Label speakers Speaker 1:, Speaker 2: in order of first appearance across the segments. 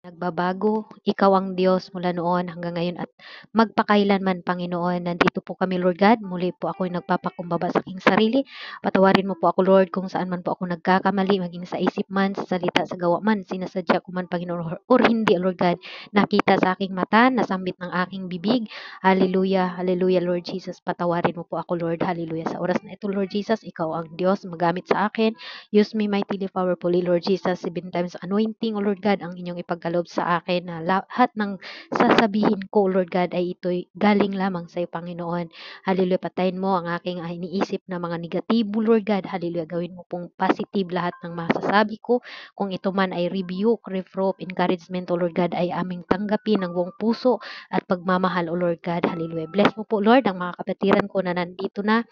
Speaker 1: Nagbabago, ikaw ang Diyos mula noon hanggang ngayon at magpakailanman, Panginoon. Nandito po kami, Lord God. Muli po ako'y nagpapakumbaba sa aking sarili. Patawarin mo po ako, Lord, kung saan man po ako nagkakamali, maging sa isip man, sa salita, sa gawa man, sinasadya ko man, Panginoon, or hindi, Lord God. Nakita sa aking mata, nasambit ng aking bibig. Hallelujah, hallelujah, Lord Jesus. Patawarin mo po ako, Lord. Hallelujah. Sa oras na ito, Lord Jesus, ikaw ang Diyos. Magamit sa akin. Use me mightily, powerfully, Lord Jesus. 7 times anointing, O Lord God, ang inyong ipagkaloob sa akin na lahat ng sasabihin ko, Lord God, ay ito'y galing lamang sa iyo, Panginoon. Hallelujah. Patayin mo ang aking iniisip na mga negatibo, Lord God. Hallelujah. Gawin mo pong positive lahat ng masasabi ko. Kung ito man ay rebuke, reproof, encouragement, O Lord God, ay aming tanggapin ng buong puso at pagmamahal, O Lord God. Hallelujah. Bless mo po, Lord, ang mga kapatiran ko na nandito na.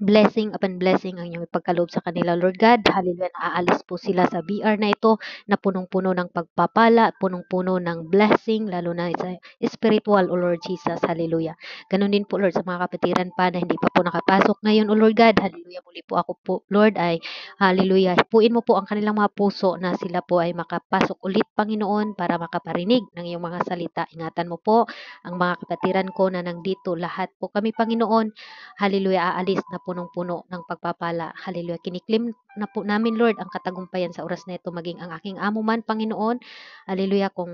Speaker 1: Blessing upon blessing ang inyong ipagkaloob sa kanila, Lord God. Hallelujah. Naaalis po sila sa BR na ito na punong-puno ng pagpapala, punong-puno ng blessing, lalo na sa spiritual, O Lord Jesus. Hallelujah. Ganun din po, Lord, sa mga kapatiran pa na hindi pa po nakapasok ngayon, O Lord God. Hallelujah. Muli po ako po, Lord, ay hallelujah. Hipuin mo po ang kanilang mga puso na sila po ay makapasok ulit, Panginoon, para makaparinig ng iyong mga salita. Ingatan mo po ang mga kapatiran ko na nandito. Lahat po kami, Panginoon. Hallelujah, aalis na punong-puno ng pagpapala. Hallelujah, kiniklim na po namin, Lord, ang katagumpayan sa oras na ito, maging ang aking amo man, Panginoon. Hallelujah, kung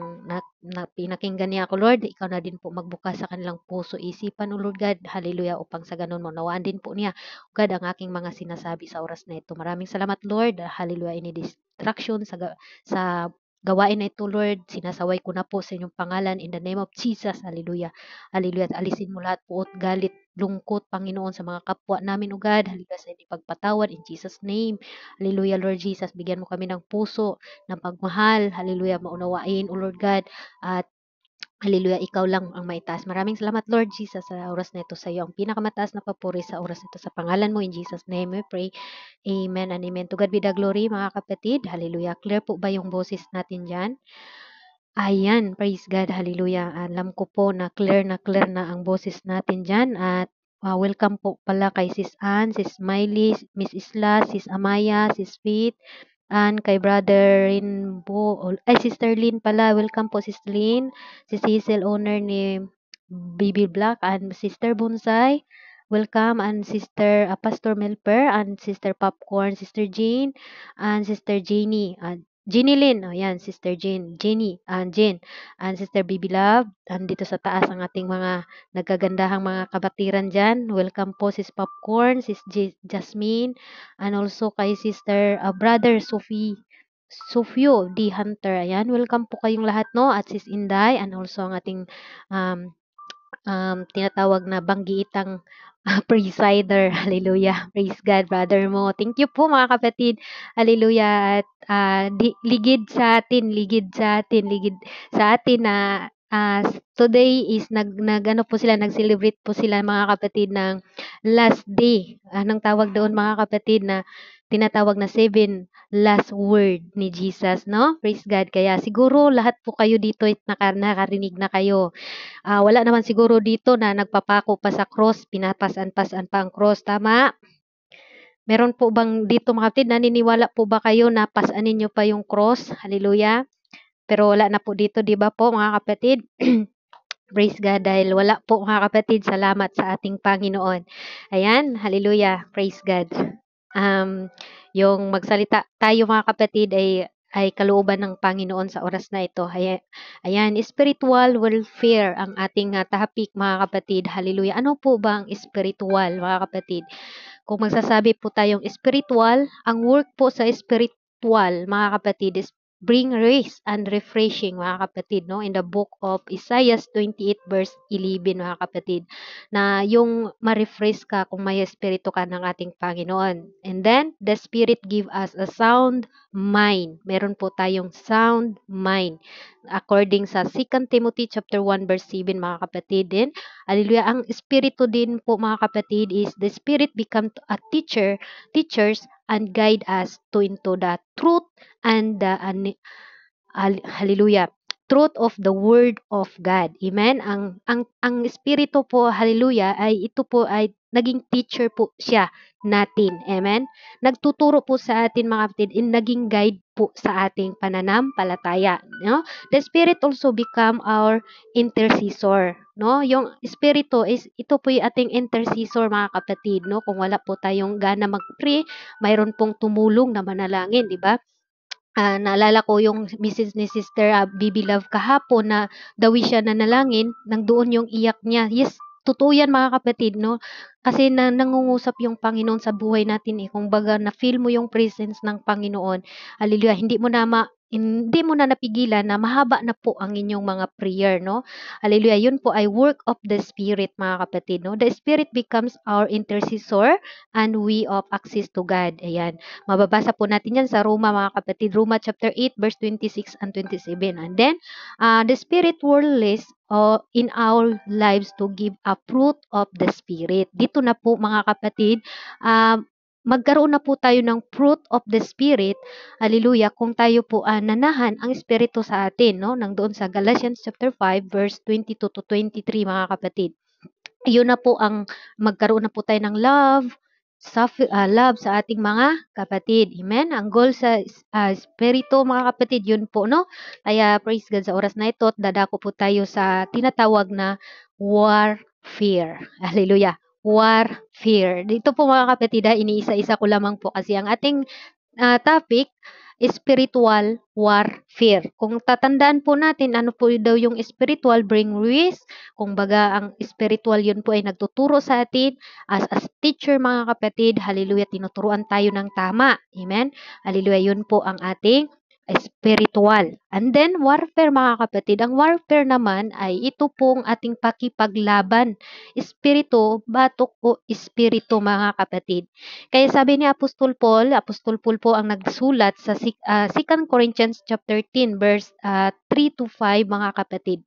Speaker 1: pinakinggan niya ako, Lord, ikaw na din po magbukas sa kanilang puso, isipan, O Lord God. Hallelujah, upang sa ganun mo, nawaan din po niya, God, ang aking mga sinasabi sa oras na ito. Maraming salamat, Lord. Hallelujah, any distraction sa gawain na ito, Lord, sinasaway ko na po sa inyong pangalan in the name of Jesus. Hallelujah. Hallelujah. At alisin mo lahat po galit, lungkot, Panginoon, sa mga kapwa namin, O God. Hallelujah, sa hindi pagpatawad in Jesus' name. Hallelujah, Lord Jesus. Bigyan mo kami ng puso, ng pagmahal. Hallelujah, maunawain, O Lord God. At hallelujah, ikaw lang ang maitaas. Maraming salamat, Lord Jesus, sa oras na ito sa iyo. Ang pinakamataas na papuri sa oras na ito sa pangalan mo. In Jesus' name we pray. Amen and amen. To God be the glory, mga kapatid. Hallelujah. Clear po ba yung boses natin dyan? Ayan, praise God, hallelujah. Alam ko po na clear na ang boses natin dyan at welcome po pala kay Sis Ann, Sis Miley, Miss Isla, Sis Amaya, Sis Faith, and kay Brother Rinbo, ay Sister Lynn pala, welcome po Sis Lynn, si Cecil, owner ni Baby Black, and Sister Bonsai, welcome, and Sister Pastor Melper, and Sister Popcorn, Sister Jane, and Sister Janie, Jenny Lynn, oh yan, Sister Jenny, Jen, and Sister Bibi Love, andito sa taas ang ating mga nagagandahang mga kabatiran dyan. Welcome po Sis Popcorn, Sis Jasmine, and also kay Sister Brother Sofio D. Hunter. Ayan, welcome po kayong lahat, no? At Sis Inday, and also ang ating um, tinatawag na banggiitang presider. Hallelujah. Praise God, brother mo. Thank you po mga kapatid. Hallelujah. At ligid sa atin, ligid sa atin na today is ano po sila, nag-celebrate po sila mga kapatid ng last day. Anong tawag doon mga kapatid na tinatawag na 7 last word ni Jesus, no? Praise God. Kaya siguro lahat po kayo dito nakarinig na kayo. Wala naman siguro dito na nagpapako pa sa cross, pinapasan-pasan pa ang cross, tama? Meron po bang dito mga kapatid, naniniwala po ba kayo na pasanin nyo pa yung cross? Hallelujah. Pero wala na po dito, di ba po mga kapatid? Praise God dahil wala po mga kapatid. Salamat sa ating Panginoon. Ayan, hallelujah. Praise God. Yung magsalita tayo mga kapatid ay kalooban ng Panginoon sa oras na ito. Ayan, spiritual warfare ang ating topic mga kapatid. Hallelujah. Ano po ba ang spiritual mga kapatid? Kung magsasabi po tayong spiritual, ang work po sa spiritual mga kapatid is bring rest and refreshing mga kapatid, no? In the book of Isaiah 28 verse 11 mga kapatid, na yung ma-refresh ka kung may espiritu ka ng ating Panginoon. And then, the Spirit give us a sound mind. Meron po tayong sound mind. According sa 2 Timothy chapter 1 verse 7 mga kapatid din. Hallelujah. Ang espiritu din po mga kapatid is the Spirit become a teachers and guide us to into the truth and the hallelujah, truth of the word of God. Amen. Ang espiritu po, hallelujah, ay ito po ay naging teacher po siya natin. Amen? Nagtuturo po sa atin mga kapatid, and naging guide po sa ating pananampalataya. No? The Spirit also become our intercessor. No? Yung Espiritu is, ito po yung ating intercessor mga kapatid. No? Kung wala po tayong gana mag-pray, mayroon pong tumulong na manalangin, di ba? Naalala ko yung Mrs. ni Sister Bibi Love kahapon na dawi siya nanalangin, nang doon yung iyak niya. Yes, totoo yan mga kapatid, no? Kasi nangungusap yung Panginoon sa buhay natin eh. Kung baga na-feel mo yung presence ng Panginoon, hallelujah, hindi mo na napigilan na mahaba na po ang inyong mga prayer, no? Hallelujah, yun po ay work of the Spirit, mga kapatid, no? The Spirit becomes our intercessor and way of access to God. Ayan. Mababasa po natin yan sa Roma, mga kapatid. Roma chapter 8 verse 26 and 27. And then, the Spirit will list in our lives to give a fruit of the Spirit. Dito na po mga kapatid, magkaroon na po tayo ng fruit of the Spirit. Hallelujah. Kung tayo po nanahan ang Espiritu sa atin, no? Nang doon sa Galatians chapter 5 verse 22 to 23 mga kapatid. Yun na po ang magkaroon na po tayo ng love sa ating mga kapatid. Amen? Ang goal sa Espiritu, mga kapatid, yun po, no? Kaya praise God sa oras na ito, dadako po tayo sa tinatawag na warfare. Hallelujah. Warfare. Dito po mga kapatid, iniisa-isa ko lamang po kasi ang ating topic, spiritual warfare. Kung tatandaan po natin, ano po daw yung spiritual, bring risk. Kung baga, ang spiritual yun po ay nagtuturo sa atin as teacher mga kapatid. Hallelujah, tinuturuan tayo ng tama. Amen? Hallelujah, yun po ang ating spiritual. And then, warfare mga kapatid. Ang warfare naman ay ito pong ating pakipaglaban. Espiritu, batok o espiritu mga kapatid. Kaya sabi ni Apostol Paul po ang nagsulat sa 2 Corinthians chapter 10 verse 3 to 5 mga kapatid.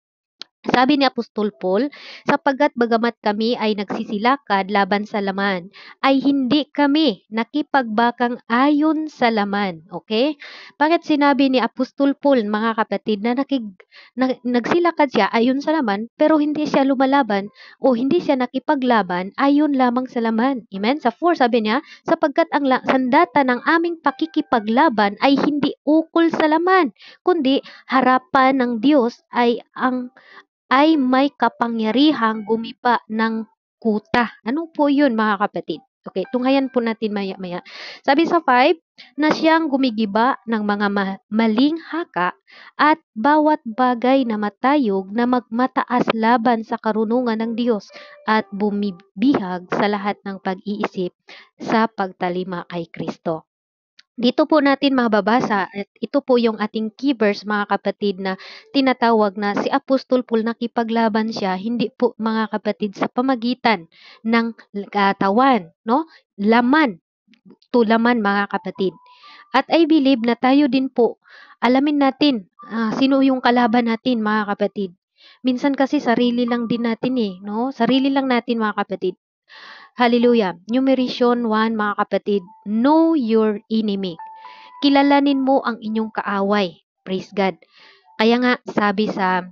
Speaker 1: Sabi ni Apostol Paul, sapagkat bagamat kami ay nagsisilakad laban sa laman, ay hindi kami nakipagbakang ayon sa laman. Okay? Bakit sinabi ni Apostol Paul, mga kapatid, na nagsilakad siya ayon sa laman, pero hindi siya lumalaban o hindi siya nakipaglaban ayon lamang sa laman. Amen? Sa 4 sabi niya, sapagkat ang sandata ng aming pakikipaglaban ay hindi ukol sa laman, kundi harapan ng Diyos ay may kapangyarihang gumiba ng kuta. Ano po yun mga kapatid? Okay, tunghayan po natin maya-maya. Sabi sa 5, na siyang gumigiba ng mga maling haka at bawat bagay na matayog na magmataas laban sa karunungan ng Diyos at bumibihag sa lahat ng pag-iisip sa pagtalima kay Kristo. Dito po natin mababasa at ito po yung ating key verse mga kapatid na tinatawag na si Apostol Paul nakipaglaban siya, hindi po mga kapatid sa pamagitan ng katawan, no? Laman, tulaman mga kapatid. At I believe na tayo din po, alamin natin sino yung kalaban natin mga kapatid. Minsan kasi sarili lang din natin eh, no? Sarili lang natin mga kapatid. Hallelujah. Numeration 1 mga kapatid, know your enemy. Kilalanin mo ang inyong kaaway. Praise God. Kaya nga sabi sa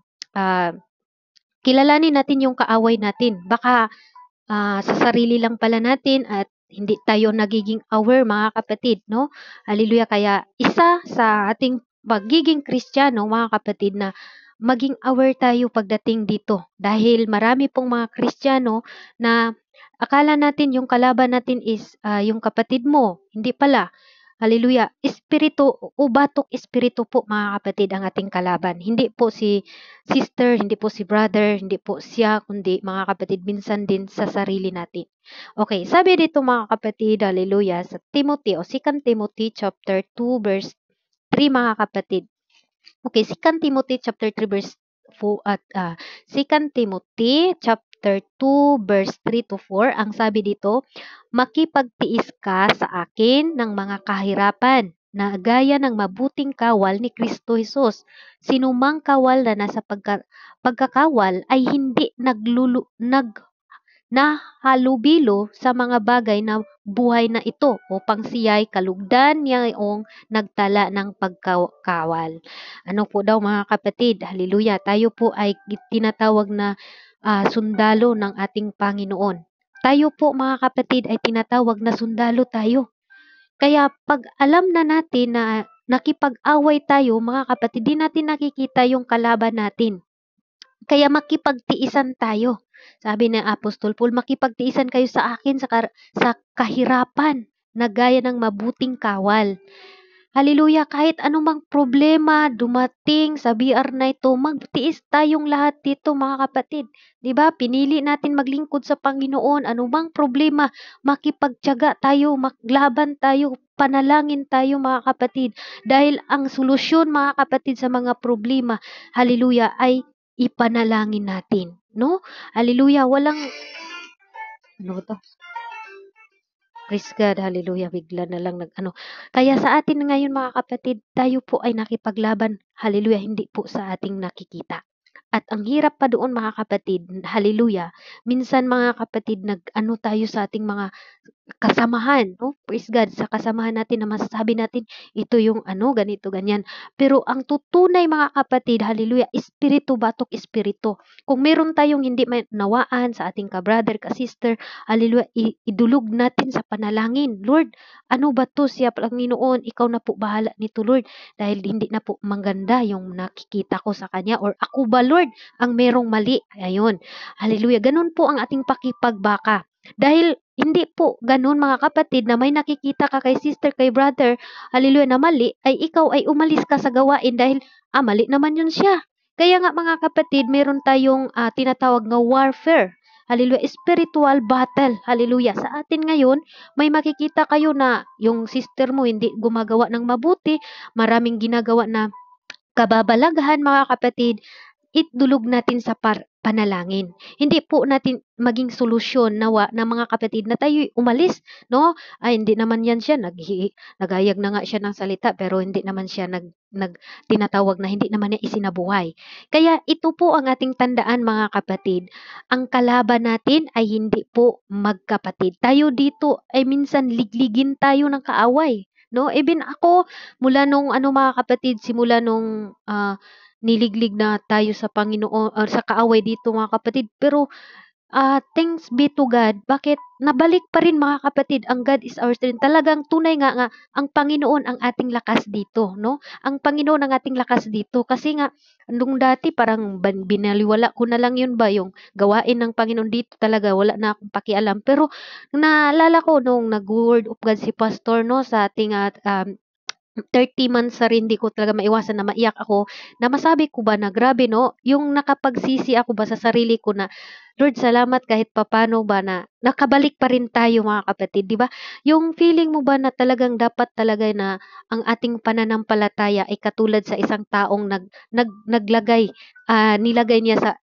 Speaker 1: kilalanin natin yung kaaway natin. Baka sa sarili lang pala natin at hindi tayo nagiging aware mga kapatid, no? Hallelujah. Kaya isa sa ating pagiging Kristiyano mga kapatid na maging aware tayo pagdating dito. Dahil marami pong mga Kristiyano na akala natin yung kalaban natin is yung kapatid mo. Hindi pala. Hallelujah. Espiritu o batok espiritu po mga kapatid ang ating kalaban. Hindi po si sister, hindi po si brother, hindi po siya, kundi mga kapatid minsan din sa sarili natin. Okay, sabi dito mga kapatid, hallelujah, sa Timothy o 2 Timothy chapter 2 verse 3 mga kapatid. Okay, 2 Timothy chapter 3 verse 4 at 2 Timothy chapter 2 verse 3 to 4, ang sabi dito, makipagtiis ka sa akin ng mga kahirapan na gaya ng mabuting kawal ni Kristo Jesus. Sinumang kawal na nasa pagkakawal ay hindi nahalubilo sa mga bagay na buhay na ito upang siya'y kalugdan niyang nagtala ng pagkawal. Ano po daw mga kapatid? Hallelujah. Tayo po ay tinatawag na sundalo ng ating Panginoon. tayo po mga kapatid ay tinatawag na sundalo tayo. Kaya pag alam na natin na nakipag-away tayo, mga kapatid, di natin nakikita yung kalaban natin. Kaya makipagtiisan tayo. Sabi ng Apostol Paul, makipagtiisan kayo sa akin sa kahirapan na gaya ng mabuting kawal. Hallelujah, kahit anumang problema dumating sa BR na ito, magtiis tayong lahat dito mga kapatid. 'Di ba? Pinili natin maglingkod sa Panginoon, anumang problema, makipagtiyaga tayo, maglaban tayo, panalangin tayo mga kapatid. Dahil ang solusyon mga kapatid sa mga problema, hallelujah, ay ipanalangin natin, no? Hallelujah, walang ano to? Praise God, hallelujah, bigla na lang Kaya sa atin ngayon mga kapatid, tayo po ay nakipaglaban, hallelujah, hindi po sa ating nakikita. At ang hirap pa doon mga kapatid, hallelujah, minsan mga kapatid, tayo sa ating mga kasamahan, no? Praise God, sa kasamahan natin na masasabi natin, ito yung ganito, ganyan. Pero ang tutunay mga kapatid, hallelujah, espiritu batok espiritu. Kung meron tayong hindi nawaan sa ating ka-brother, ka-sister, hallelujah, idulog natin sa panalangin. Lord, ano ba to siya, Panginoon? Ikaw na po bahala nito, Lord. Dahil hindi na po maganda yung nakikita ko sa kanya, or ako ba, Lord, ang merong mali? Ayun. Hallelujah. Ganun po ang ating pakipagbaka. Dahil hindi po ganun mga kapatid na may nakikita ka kay sister, kay brother, hallelujah, na mali, ay ikaw ay umalis ka sa gawain dahil mali naman yun siya. Kaya nga mga kapatid, meron tayong tinatawag na warfare. Hallelujah, spiritual battle. Hallelujah. Sa atin ngayon, may makikita kayo na yung sister mo hindi gumagawa ng mabuti, maraming ginagawa na kababalaghan mga kapatid, idulog natin sa panalangin. Hindi po natin maging solusyon na mga kapatid na tayo umalis, no? Ay, hindi naman yan siya, nagayag na nga siya ng salita, pero hindi naman siya tinatawag na hindi naman niya isinabuhay. Kaya ito po ang ating tandaan mga kapatid. Ang kalaban natin ay hindi po magkapatid. Tayo dito ay minsan ligligin tayo ng kaaway. No, even ako mula nung mga kapatid, simula nung niliglig na tayo sa Panginoon or sa kaaway dito mga kapatid. Pero thanks be to God, bakit nabalik pa rin mga kapatid, ang God is our strength. Talagang tunay nga ang Panginoon ang ating lakas dito, no? Ang Panginoon ang ating lakas dito kasi nga nung dati parang binaliwala ko na lang yun ba yung gawain ng Panginoon dito, talaga wala na akong pakialam. Pero naalala ko nung nag-word of God si Pastor, no, sa ating 30 months sa rin, di ko talaga maiwasan na maiyak ako, na masabi ko ba na grabe, no, yung nakapagsisi ako ba sa sarili ko na, Lord, salamat kahit papano ba na nakabalik pa rin tayo mga kapatid, di ba? Yung feeling mo ba na talagang dapat talaga na ang ating pananampalataya ay katulad sa isang taong nilagay niya sa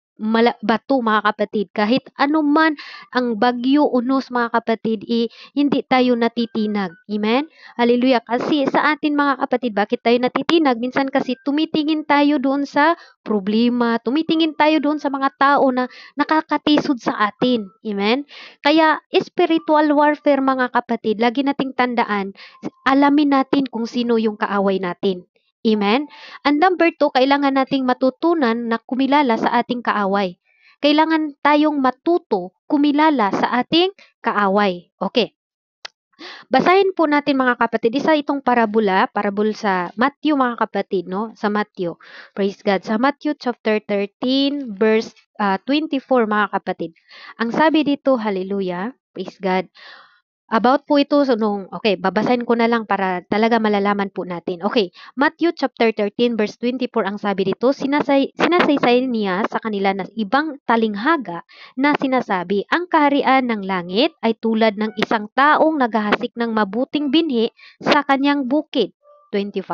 Speaker 1: bato mga kapatid, kahit anuman ang bagyo unos mga kapatid, hindi tayo natitinag. Amen? Hallelujah. Kasi sa atin mga kapatid, bakit tayo natitinag? Minsan kasi tumitingin tayo doon sa problema, tumitingin tayo doon sa mga tao na nakakatisod sa atin. Amen? Kaya spiritual warfare mga kapatid, lagi nating tandaan, alamin natin kung sino yung kaaway natin. Amen? And number 2, kailangan nating matutunan na kumilala sa ating kaaway. Kailangan tayong matuto kumilala sa ating kaaway. Okay. Basahin po natin mga kapatid, isa itong parabol sa Matthew mga kapatid, no? Sa Matthew. Praise God. Sa Matthew chapter 13 verse 24 mga kapatid. Ang sabi dito, hallelujah, praise God. About po ito, babasahin ko na lang para talaga malalaman po natin. Okay, Matthew chapter 13 verse 24 ang sabi dito, sinasaysay niya sa kanila na ibang talinghaga na sinasabi, ang kaharian ng langit ay tulad ng isang taong naghahasik ng mabuting binhi sa kanyang bukid. 25,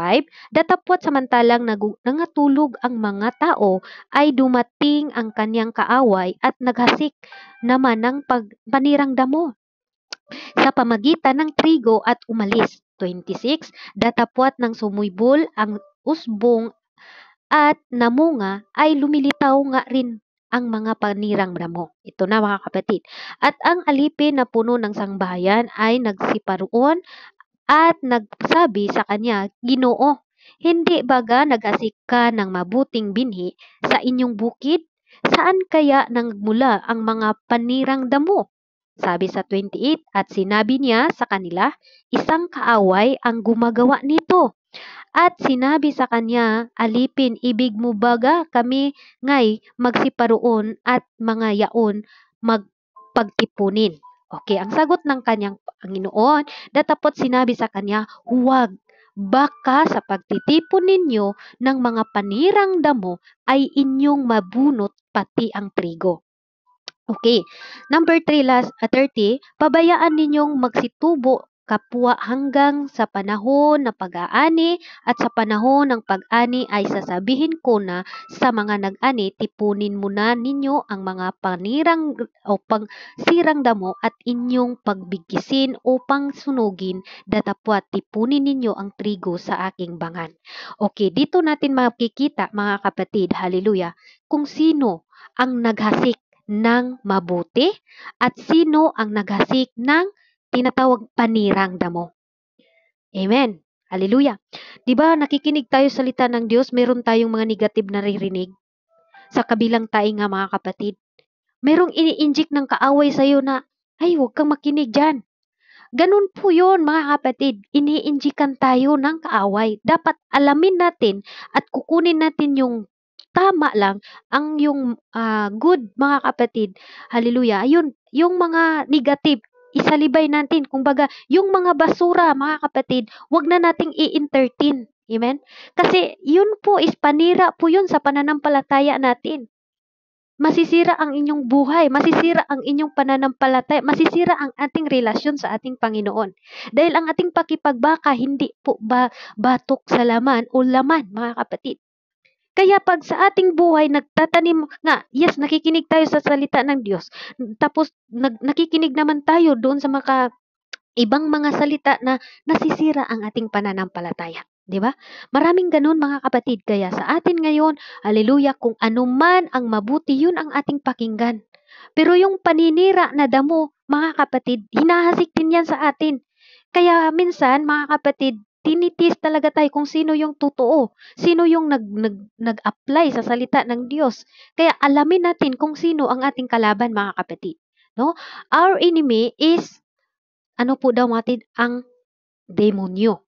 Speaker 1: datapwat samantalang nangatulog ang mga tao ay dumating ang kanyang kaaway at naghasik naman ng panirang damo sa pamagitan ng trigo at umalis. 26, datapwat ng sumibol ang usbong at namunga ay lumilitaw nga rin ang mga panirang damo. Ito na mga kapatid. At ang alipin na puno ng sangbahayan ay nagsiparoon at nagsabi sa kanya, Ginoo, hindi baga nag-asik ka ng mabuting binhi sa inyong bukid? Saan kaya nagmula ang mga panirang damo? Sabi sa 28, at sinabi niya sa kanila, isang kaaway ang gumagawa nito. At sinabi sa kanya, alipin, ibig mo baga kami ngay magsiparoon at mga yaon magpagtipunin. Okay, ang sagot ng kanyang Panginoon, datapot sinabi sa kanya, huwag, baka sa pagtitipon ninyo ng mga panirang damo ay inyong mabunot pati ang trigo. Okay. Number 3, 30, pabayaan ninyong magsitubo kapwa hanggang sa panahon na pag-aani at sa panahon ng pag-ani ay sasabihin ko na sa mga nag-ani, tipunin muna ninyo ang mga panirang o pangsirang damo at inyong pagbigisin upang sunugin, datapwat tipunin ninyo ang trigo sa aking bangan. Okay, dito natin makikita mga kapatid, hallelujah, kung sino ang naghasik ng mabuti at sino ang naghasik ng tinatawag panirang damo. Amen. Hallelujah. 'Di ba nakikinig tayo sa salita ng Diyos, meron tayong mga negative na naririnig sa kabilang tainga mga kapatid. Merong ini-inject ng kaaway sa iyo na, ay, huwag kang makinig diyan. Ganun po 'yun mga kapatid, ini-injikan tayo ng kaaway. Dapat alamin natin at kukunin natin yung tama lang, ang yung good mga kapatid, hallelujah, ayun, yung mga negative, isalibay natin. Kumbaga, yung mga basura mga kapatid, wag na nating i-entertain. Amen? Kasi yun po is panira po yun sa pananampalataya natin. Masisira ang inyong buhay, masisira ang inyong pananampalataya, masisira ang ating relasyon sa ating Panginoon. Dahil ang ating pakipagbaka hindi po batok sa laman o laman, mga kapatid. Kaya pag sa ating buhay nagtatanim nga, yes, nakikinig tayo sa salita ng Diyos. Tapos nakikinig naman tayo doon sa ibang mga salita na nasisira ang ating pananampalataya. 'Di ba? Maraming ganun mga kapatid. Kaya sa atin ngayon, haleluya, kung ano man ang mabuti, yun ang ating pakinggan. Pero yung paninira na damo, mga kapatid, hinahasik din yan sa atin. Kaya minsan, mga kapatid, tinitis talaga tayo kung sino yung totoo, sino yung nag-apply sa salita ng Diyos. Kaya alamin natin kung sino ang ating kalaban, mga kapatid. No? Our enemy is, ano po daw mga kapatid, ang demonyo.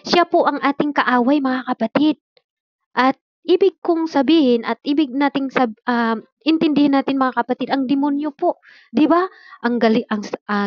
Speaker 1: Siya po ang ating kaaway, mga kapatid. At ibig kong sabihin at ibig nating intindihin natin mga kapatid, ang demonyo po, 'di ba? Ang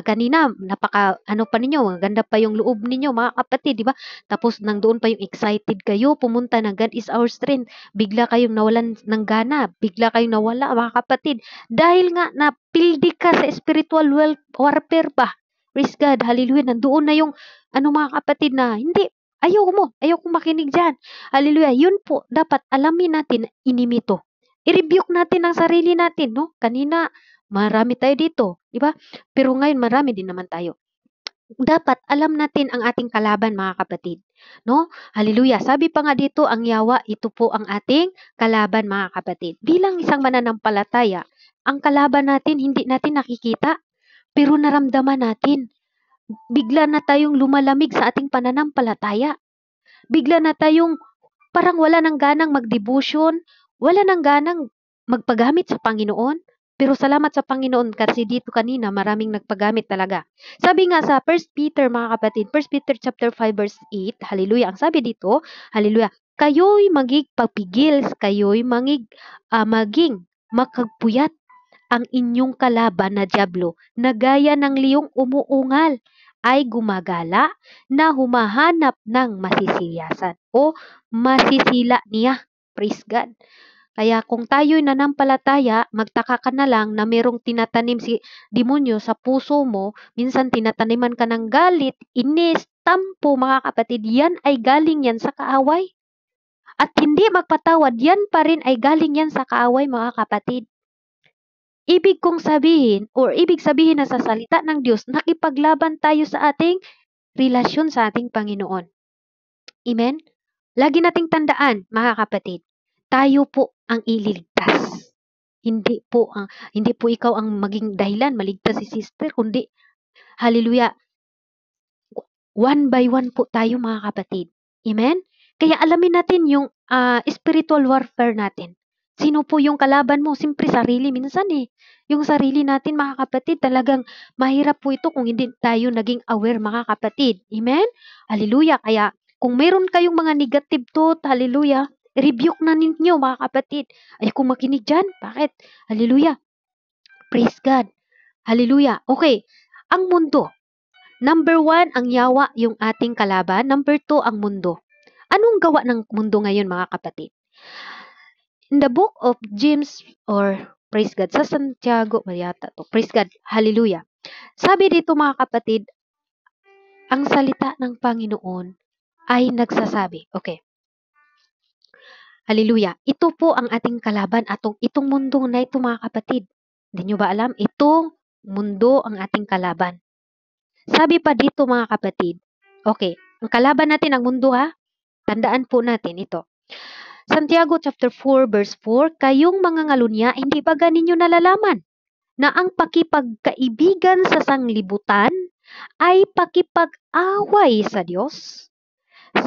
Speaker 1: kanina napaka ano pa ninyo, ganda pa yung loob ninyo mga kapatid, 'di ba? Tapos nandoon pa yung excited kayo pumunta ng God is our strength. Bigla kayong nawalan ng gana, bigla kayong nawala mga kapatid. Dahil nga napildi ka sa spiritual warfare pa. Praise God, hallelujah. Nandoon na yung ano mga kapatid na hindi, ayoko makinig diyan. Hallelujah. Yun po, dapat alamin natin, inimito. I-rebuke natin ang sarili natin, no? Kanina, marami tayo dito, di ba? Pero ngayon, marami din naman tayo. Dapat alam natin ang ating kalaban, mga kapatid. No? Hallelujah. Sabi pa nga dito, ang yawa, ito po ang ating kalaban, mga kapatid. Bilang isang mananampalataya, ang kalaban natin, hindi natin nakikita, pero naramdaman natin. Bigla na tayong lumalamig sa ating pananampalataya. Bigla na tayong parang wala nang ganang mag-devotion, wala nang ganang magpagamit sa Panginoon. Pero salamat sa Panginoon kasi dito kanina maraming nagpagamit talaga. Sabi nga sa 1 Peter mga kapatid, 1 Peter chapter 5 verse 8, hallelujah. Ang sabi dito, hallelujah, kayo'y magigpapigil, kayo'y maging makagpuyat ang inyong kalaban na dyablo na gaya ng liyong umuungal ay gumagala na humahanap ng masisiyasan o masisila niya. Praise God. Kaya kung tayo'y nanampalataya, magtaka ka na lang na merong tinatanim si demonyo sa puso mo, minsan tinataniman ka ng galit, inis, tampo mga kapatid, yan ay galing yan sa kaaway. At hindi magpatawad, yan pa rin ay galing yan sa kaaway mga kapatid. Ibig kong sabihin or ibig sabihin na sa salita ng Diyos, nakipaglaban tayo sa ating relasyon sa ating Panginoon. Amen? Lagi nating tandaan, mga kapatid, tayo po ang ililigtas. Hindi po ikaw ang maging dahilan maligtas si sister, kundi hallelujah, one by one po tayo mga kapatid. Amen? Kaya alamin natin yung spiritual warfare natin. Sino po yung kalaban mo? Siyempre sarili minsan eh. Yung sarili natin mga kapatid, talagang mahirap po ito kung hindi tayo naging aware mga kapatid. Amen? Hallelujah. Kaya kung meron kayong mga negative thought, hallelujah, rebuke na ninyo mga kapatid. Ay kung makinig dyan. Bakit? Hallelujah. Praise God. Hallelujah. Okay. Ang mundo. Number 1, ang yawa, yung ating kalaban. Number 2, ang mundo. Anong gawa ng mundo ngayon mga kapatid? In the book of James, or praise God, sa Santiago, mayata to, praise God, hallelujah. Sabi dito mga kapatid, ang salita ng Panginoon ay nagsasabi, okay, hallelujah, ito po ang ating kalaban, itong mundo na ito mga kapatid. Hindi nyo ba alam? Itong mundo ang ating kalaban. Sabi pa dito mga kapatid, okay, ang kalaban natin ang mundo ha, tandaan po natin ito. Santiago chapter 4 verse 4, kayong mga ngalunya, hindi ba ganinyo nalalaman na ang pakipagkaibigan sa sanglibutan ay pakipag-away sa Diyos?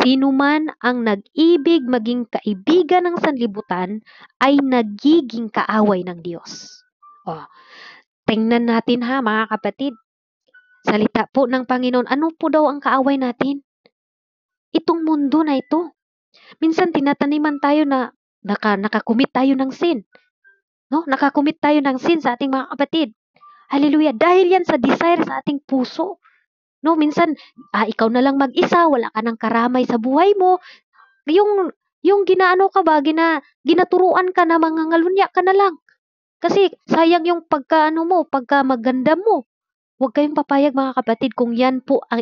Speaker 1: Sino man ang nag-ibig maging kaibigan ng sanlibutan ay nagiging kaaway ng Diyos. Oh, tingnan natin ha mga kapatid. Salita po ng Panginoon, ano po daw ang kaaway natin? Itong mundo na ito. Minsan tinataniman tayo na nakakumit tayo ng sin. No? Nakakumit tayo ng sin sa ating mga kapatid. Hallelujah. Dahil yan sa desire sa ating puso. No, minsan ikaw na lang mag-isa, wala ka ng karamay sa buhay mo. Yung ginaano ka ba, ginaturuan ka na mga ngalunya ka na lang. Kasi sayang yung pagka maganda mo. Huwag kayong papayag mga kapatid kung yan po ang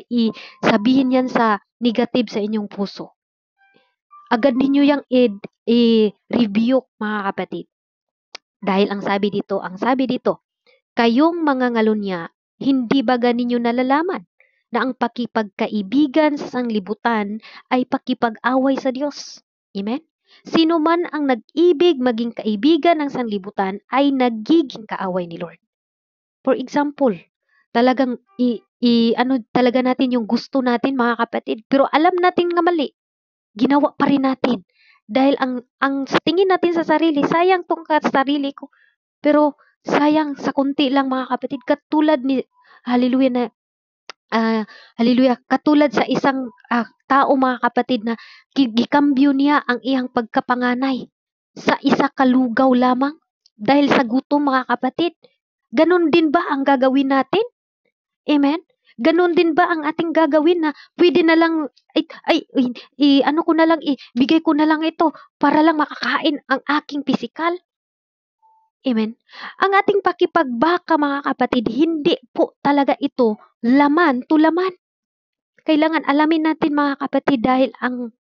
Speaker 1: sabihin yan sa negative sa inyong puso. Agad ninyo yung i-rebuke mga kapatid. Dahil ang sabi dito, kayong mga ngalunya, hindi ba ganinyo nalalaman na ang pakipagkaibigan sa sanglibutan ay pakipag-away sa Diyos? Amen? Sino man ang nag-ibig maging kaibigan ng sanglibutan ay nagiging kaaway ni Lord. For example, talagang talaga natin yung gusto natin mga kapatid, pero alam natin nga mali, ginawa pa rin natin. Dahil ang tingin natin sa sarili, sayang tong sarili ko. Pero sayang sa kunti lang mga kapatid, katulad ni hallelujah na hallelujah, katulad sa isang tao mga kapatid na gikambyo niya ang iyang pagkapanganay sa isa kalugaw lamang dahil sa gutom mga kapatid. Ganon din ba ang gagawin natin? Amen? Ganon din ba ang ating gagawin na pwede na lang, bigay ko na lang ito para lang makakain ang aking pisikal? Amen? Ang ating pakipagbaka mga kapatid, hindi po talaga ito laman to laman. Kailangan alamin natin mga kapatid dahil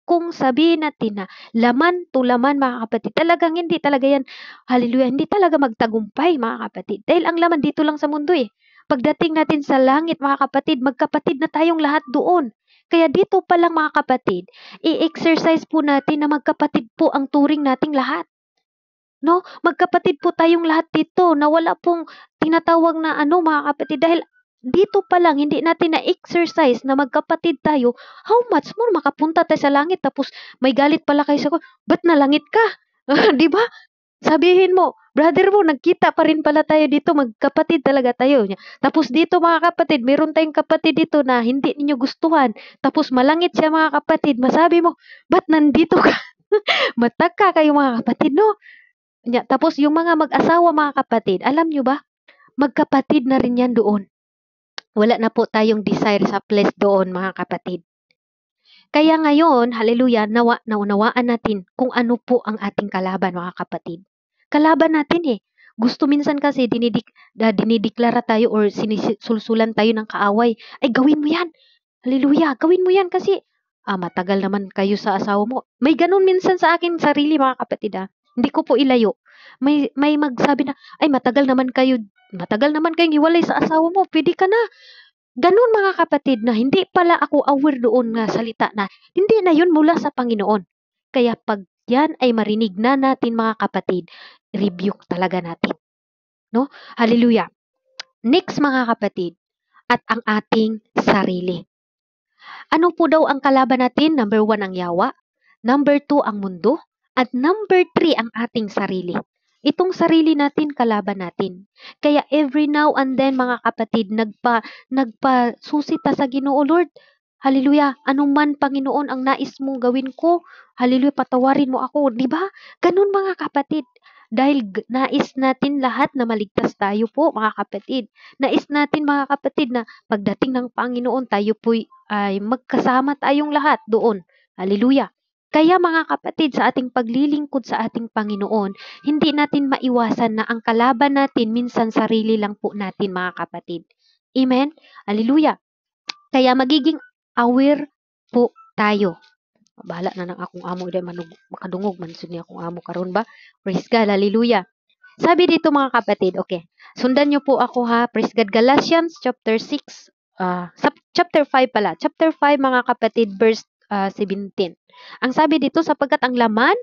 Speaker 1: kung sabihin natin na laman to laman mga kapatid, talagang hindi talaga yan, hallelujah, hindi talaga magtagumpay mga kapatid. Dahil ang laman dito lang sa mundo eh. Pagdating natin sa langit mga kapatid, magkapatid na tayong lahat doon. Kaya dito pa lang mga kapatid, i-exercise po natin na magkapatid po ang turing nating lahat. No? Magkapatid po tayong lahat dito na wala pong tinatawag na mga kapatid dahil dito pa lang hindi natin na-exercise na magkapatid tayo, how much more makapunta tayo sa langit tapos may galit pala kayo sa ba't nalangit ka? 'Di ba? Sabihin mo, brother mo, nagkita pa rin pala tayo dito, magkapatid talaga tayo. Tapos dito mga kapatid, meron tayong kapatid dito na hindi ninyo gustuhan. Tapos malangit siya mga kapatid, masabi mo, ba't nandito ka? Mataka kayo mga kapatid, no? Tapos yung mga mag-asawa mga kapatid, alam nyo ba? Magkapatid na rin yan doon. Wala na po tayong desire sa place doon mga kapatid. Kaya ngayon, hallelujah, naunawaan natin kung ano po ang ating kalaban mga kapatid. Kalaban natin eh. Gusto minsan kasi dinideklara tayo or sinisulsulan tayo ng kaaway. Ay gawin mo yan. Hallelujah, gawin mo yan kasi matagal naman kayo sa asawa mo. May ganun minsan sa akin sarili mga kapatid Hindi ko po ilayo. May magsabi na, ay matagal naman kayong hiwalay sa asawa mo. Pwede ka na. Ganun mga kapatid na hindi pala ako aware doon nga salita na hindi na yun mula sa Panginoon. Kaya pag yan ay marinig na natin mga kapatid, rebuke talaga natin. No? Hallelujah. Next mga kapatid, at ang ating sarili. Ano po daw ang kalaban natin? Number 1 ang yawa. Number 2 ang mundo. At number 3, ang ating sarili. Itong sarili natin, kalaban natin. Kaya every now and then, mga kapatid, nagpasusita sa Ginoo, Lord. Hallelujah. Anuman, Panginoon, ang nais mong gawin ko. Hallelujah. Patawarin mo ako. Di ba? Ganun, mga kapatid. Dahil nais natin lahat na maligtas tayo po, mga kapatid. Nais natin, mga kapatid, na pagdating ng Panginoon, tayo po ay magkasama tayong lahat doon. Hallelujah. Kaya mga kapatid, sa ating paglilingkod sa ating Panginoon, hindi natin maiwasan na ang kalaban natin minsan sarili lang po natin, mga kapatid. Amen? Hallelujah. Kaya magiging aware po tayo. Bahala na ng akong amo, makadungog man sud niya akong amo karon ba? Praise God, hallelujah. Sabi dito mga kapatid, okay. Sundan niyo po ako ha. Praise God. Galatians chapter 6, chapter 5 pala. Chapter 5 mga kapatid, verse 17. Ang sabi dito, sapagkat ang laman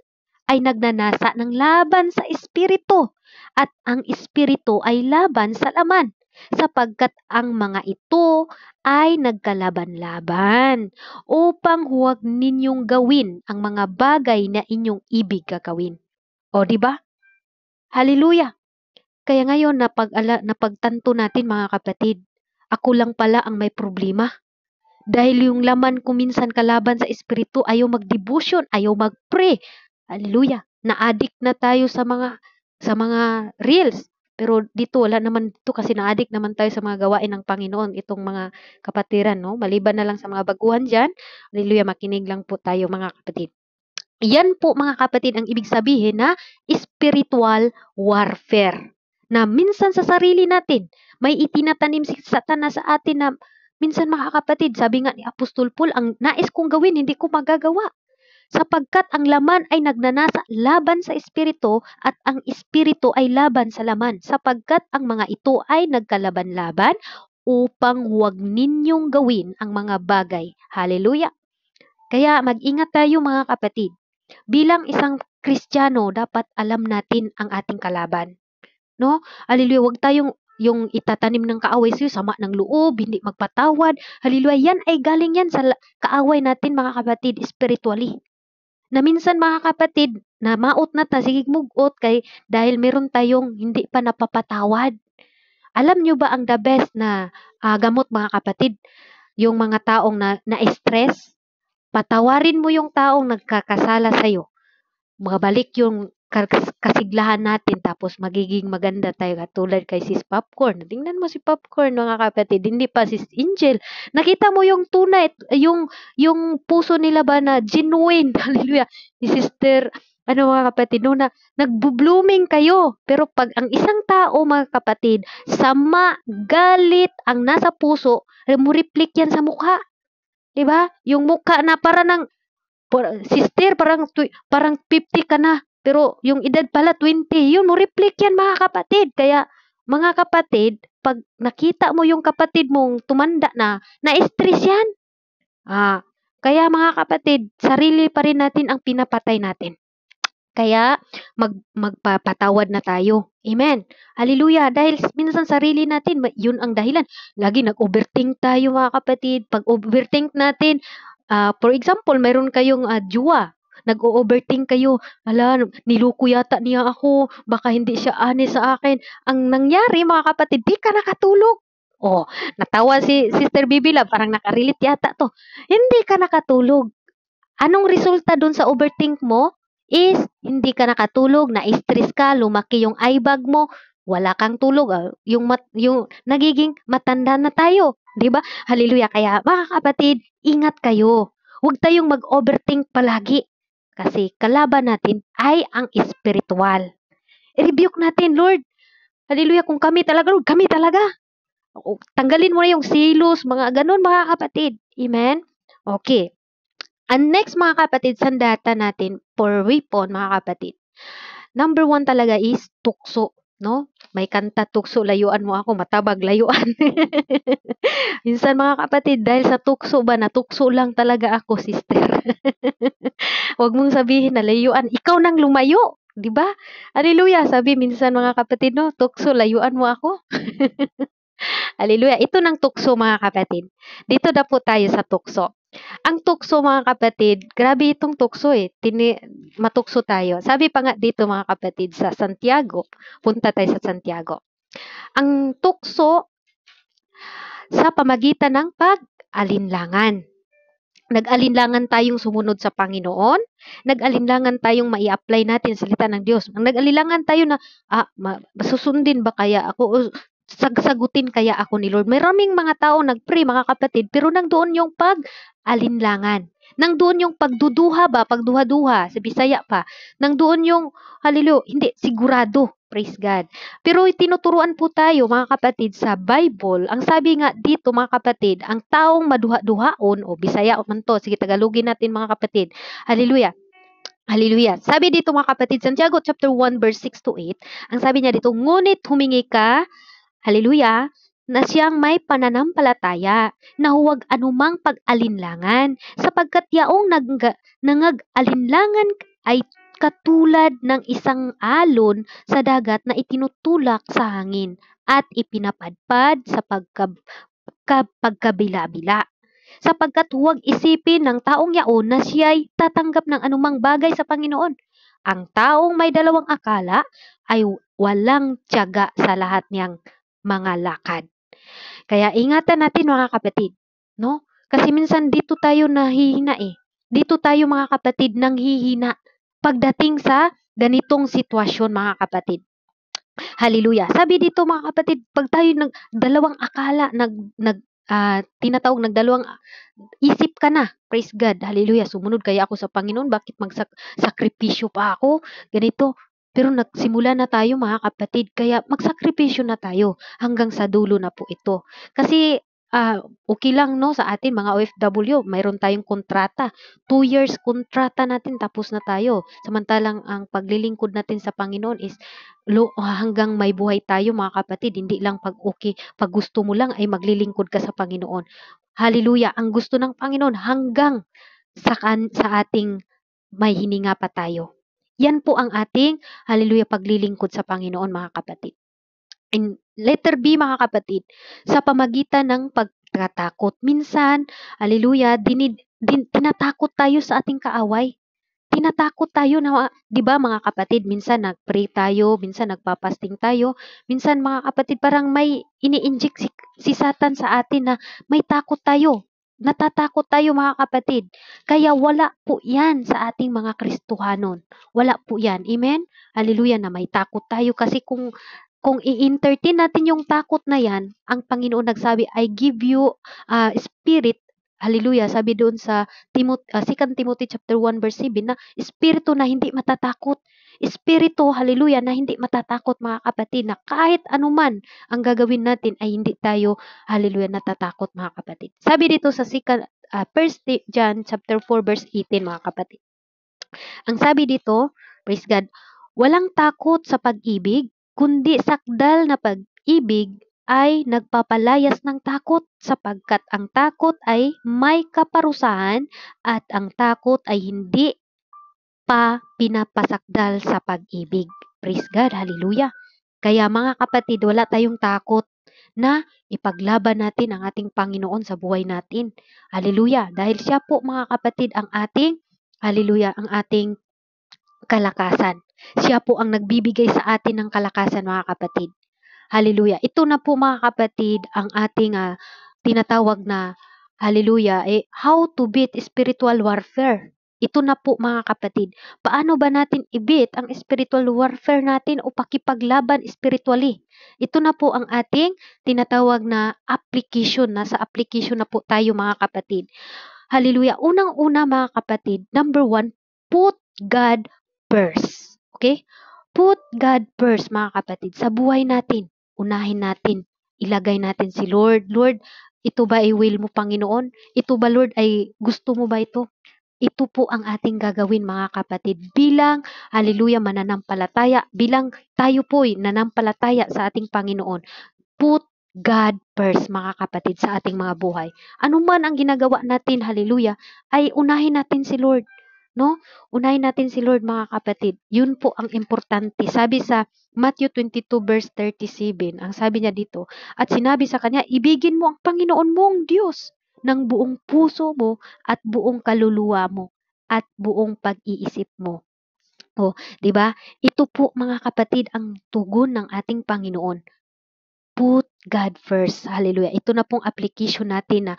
Speaker 1: ay nagnanasa ng laban sa espiritu at ang espiritu ay laban sa laman, sapagkat ang mga ito ay nagkalaban-laban upang huwag ninyong gawin ang mga bagay na inyong ibig gagawin. O, di ba? Hallelujah! Kaya ngayon, napagtanto natin mga kapatid, ako lang pala ang may problema. Dahil yung laman ko minsan kalaban sa espiritu, ayaw mag-devotion, ayaw mag-pray. Hallelujah. Na-addict na tayo sa mga reels. Pero dito wala naman dito kasi na-addict naman tayo sa mga gawain ng Panginoon, itong mga kapatiran, no? Maliban na lang sa mga baguhan diyan. Hallelujah, makinig lang po tayo mga kapatid. Yan po mga kapatid ang ibig sabihin na spiritual warfare. Na minsan sa sarili natin, may itinatanim si Satanas sa atin na minsan mga kapatid, sabi nga ni Apostol Paul, ang nais kong gawin, hindi ko magagawa. Sapagkat ang laman ay nagnanasa laban sa espiritu at ang espiritu ay laban sa laman. Sapagkat ang mga ito ay nagkalaban-laban upang huwag ninyong gawin ang mga bagay. Hallelujah! Kaya mag-ingat tayo mga kapatid. Bilang isang Kristiyano, dapat alam natin ang ating kalaban. No? Hallelujah, huwag tayong yung itatanim ng kaaway sa'yo, sama ng loob, hindi magpatawad. Hallelujah, yan ay galing yan sa kaaway natin mga kapatid, spiritually. Na minsan mga kapatid, na maot na ta, sige mugot kay dahil meron tayong hindi pa napapatawad. Alam nyo ba ang the best na gamot mga kapatid? Yung mga taong na-stress, patawarin mo yung taong nagkakasala sa'yo. Mabalik yung kasiglahan natin tapos magiging maganda tayo katulad kay Sis Popcorn. Tingnan mo si Popcorn mga kapatid, hindi pa Sis Angel. Nakita mo yung tunay, yung puso nila ba na genuine. Hallelujah. Si Sister, mga kapatid, no, na nagbo-blooming kayo. Pero pag ang isang tao mga kapatid, sama, galit ang nasa puso, mo reflect yan sa mukha. 'Di ba? Yung mukha na para ng sister, parang 50 ka na, pero yung edad pala 20, yun mo reflect yan mga kapatid. Kaya mga kapatid, pag nakita mo yung kapatid mong tumanda na-stress yan. Kaya mga kapatid, sarili pa rin natin ang pinapatay natin. Kaya magpapatawad na tayo. Amen. Hallelujah. Dahil minsan sarili natin, yun ang dahilan. Lagi nag-overthink tayo mga kapatid. Pag overthink natin, for example, mayroon kayong jowa. Nag-overthink kayo. Ala, niloko yata niya ako. Baka hindi siya honest sa akin. Ang nangyari mga kapatid, di ka nakatulog. Oh, natawa si Sister Bibila. Parang nakarelate yata to. Hindi ka nakatulog. Anong resulta dun sa overthink mo? Is hindi ka nakatulog, na-stress ka, lumaki yung eye bag mo, wala kang tulog, yung nagiging matanda na tayo, 'di ba? Hallelujah. Kaya mga kapatid, ingat kayo. Huwag tayong mag-overthink palagi kasi kalaban natin ay ang spiritual. I-rebuke natin, Lord. Hallelujah, kung kami talaga, Lord, kami talaga. Tanggalin mo na yung silos, mga ganun mga kapatid. Amen? Okay. And next mga kapatid, sandata natin for weapon mga kapatid. Number 1 talaga is tukso. No? May kanta, tukso, layuan mo ako, matabag, layuan. Minsan mga kapatid, dahil sa tukso ba, natukso lang talaga ako, sister. Huwag mong sabihin na layuan, ikaw nang lumayo. Di ba? Hallelujah. Sabi minsan mga kapatid, no, tukso, layuan mo ako. Hallelujah. Ito ng tukso mga kapatid. Dito na po tayo sa tukso. Ang tukso mga kapatid, grabe itong tukso eh. Matukso tayo. Sabi pa nga dito mga kapatid sa Santiago, punta tayo sa Santiago. Ang tukso sa pamagitan ng pag-alinlangan. Nag-alinlangan tayong sumunod sa Panginoon, nag-alinlangan tayong mai-apply natin sa salita ng Diyos. Ang nag-alinlangan tayo na, susundin ba kaya ako? O sagutin kaya ako ni Lord? Maraming mga tao nag-pray, mga kapatid, pero nangdoon yung pag-alinlangan. Nangdoon yung pagduduha ba, pagduha-duha, sa Bisaya pa. Nangdoon yung, hallelujah, hindi, sigurado. Praise God. Pero tinuturuan po tayo mga kapatid sa Bible, ang sabi nga dito mga kapatid, ang taong maduha-duhaon o Bisaya man to, sige Tagalogin natin mga kapatid. Hallelujah. Hallelujah. Sabi dito mga kapatid, Santiago chapter 1 verse 6 to 8, ang sabi niya dito, ngunit humingi ka, hallelujah, na siyang may pananampalataya, na huwag anumang pag-alinlangan, sapagkat yaong nangag-alinlangan ay katulad ng isang alon sa dagat na itinutulak sa hangin at ipinapadpad sa pagkabila-bila. Sapagkat huwag isipin ng taong yaon na siya'y tatanggap ng anumang bagay sa Panginoon. Ang taong may dalawang akala ay walang tiyaga sa lahat niyang mga lakad. Kaya ingatan natin mga kapatid, no? Kasi minsan dito tayo nahihina eh. Dito tayo mga kapatid nanghihina pagdating sa ganitong sitwasyon mga kapatid. Hallelujah. Sabi dito mga kapatid, pag tayo dalawang akala, tinatawag nagdalawang isip ka na. Praise God. Hallelujah. Sumunod kaya ako sa Panginoon. Bakit magsakripisyo pa ako? Ganito. Pero nagsimula na tayo mga kapatid. Kaya magsakripisyo na tayo hanggang sa dulo na po ito. Kasi okay lang no sa atin mga OFW. Mayroon tayong kontrata. 2 years kontrata natin tapos na tayo. Samantalang ang paglilingkod natin sa Panginoon is hanggang may buhay tayo mga kapatid. Hindi lang pag okay, pag gusto mo lang ay maglilingkod ka sa Panginoon. Hallelujah. Ang gusto ng Panginoon hanggang sa ating may hininga pa tayo. Yan po ang ating, hallelujah, paglilingkod sa Panginoon mga kapatid. In letter B mga kapatid, sa pamagitan ng pagtatakot. Minsan, hallelujah, tinatakot tayo sa ating kaaway. Tinatakot tayo na, 'di ba mga kapatid, minsan nag-pray tayo, minsan nagpapasting tayo, minsan mga kapatid parang may ini-inject si Satan sa atin na may takot tayo. Natatakot tayo mga kapatid. Kaya wala po 'yan sa ating mga Kristohanon. Wala po 'yan. Amen. Hallelujah na may takot tayo kasi kung i-entertain natin yung takot na 'yan, ang Panginoon nagsabi, I give you spirit. Hallelujah. Sabi doon sa 2 Timothy chapter 1 verse 7 na espiritu na hindi matatakot. Espiritu, hallelujah, na hindi matatakot mga kapatid, na kahit anuman ang gagawin natin ay hindi tayo, hallelujah, natatakot mga kapatid. Sabi dito sa 1 John chapter 4 verse 18 mga kapatid. Ang sabi dito, praise God, walang takot sa pag-ibig, kundi sakdal na pag-ibig ay nagpapalayas ng takot sapagkat ang takot ay may kaparusahan at ang takot ay hindi pa pinapasakdal sa pag-ibig. Praise God, hallelujah. Kaya mga kapatid, wala tayong takot na ipaglaban natin ang ating Panginoon sa buhay natin. Hallelujah. Dahil siya po mga kapatid ang ating, hallelujah, ang ating kalakasan. Siya po ang nagbibigay sa atin ng kalakasan mga kapatid. Hallelujah. Ito na po mga kapatid ang ating tinatawag na hallelujah, how to beat spiritual warfare. Ito na po mga kapatid. Paano ba natin i-beat ang spiritual warfare natin o pakipaglaban spiritually? Ito na po ang ating tinatawag na application. Nasa application na po tayo mga kapatid. Hallelujah. Unang-una mga kapatid, number 1, put God first. Okay? Put God first mga kapatid sa buhay natin. Unahin natin, ilagay natin si Lord. Lord, ito ba ay will mo Panginoon? Ito ba Lord ay gusto mo ba ito? Ito po ang ating gagawin mga kapatid bilang, hallelujah, mananampalataya, bilang tayo po'y nanampalataya sa ating Panginoon. Put God first mga kapatid sa ating mga buhay. Ano man ang ginagawa natin, hallelujah, ay unahin natin si Lord. No? Unahin natin si Lord mga kapatid. Yun po ang importante. Sabi sa Matthew 22 verse 37, ang sabi niya dito, at sinabi sa kanya, ibigin mo ang Panginoon mong Diyos ng buong puso mo at buong kaluluwa mo at buong pag-iisip mo. O, 'di ba? Ito po mga kapatid ang tugon ng ating Panginoon. Put God first. Hallelujah. Ito na pong application natin na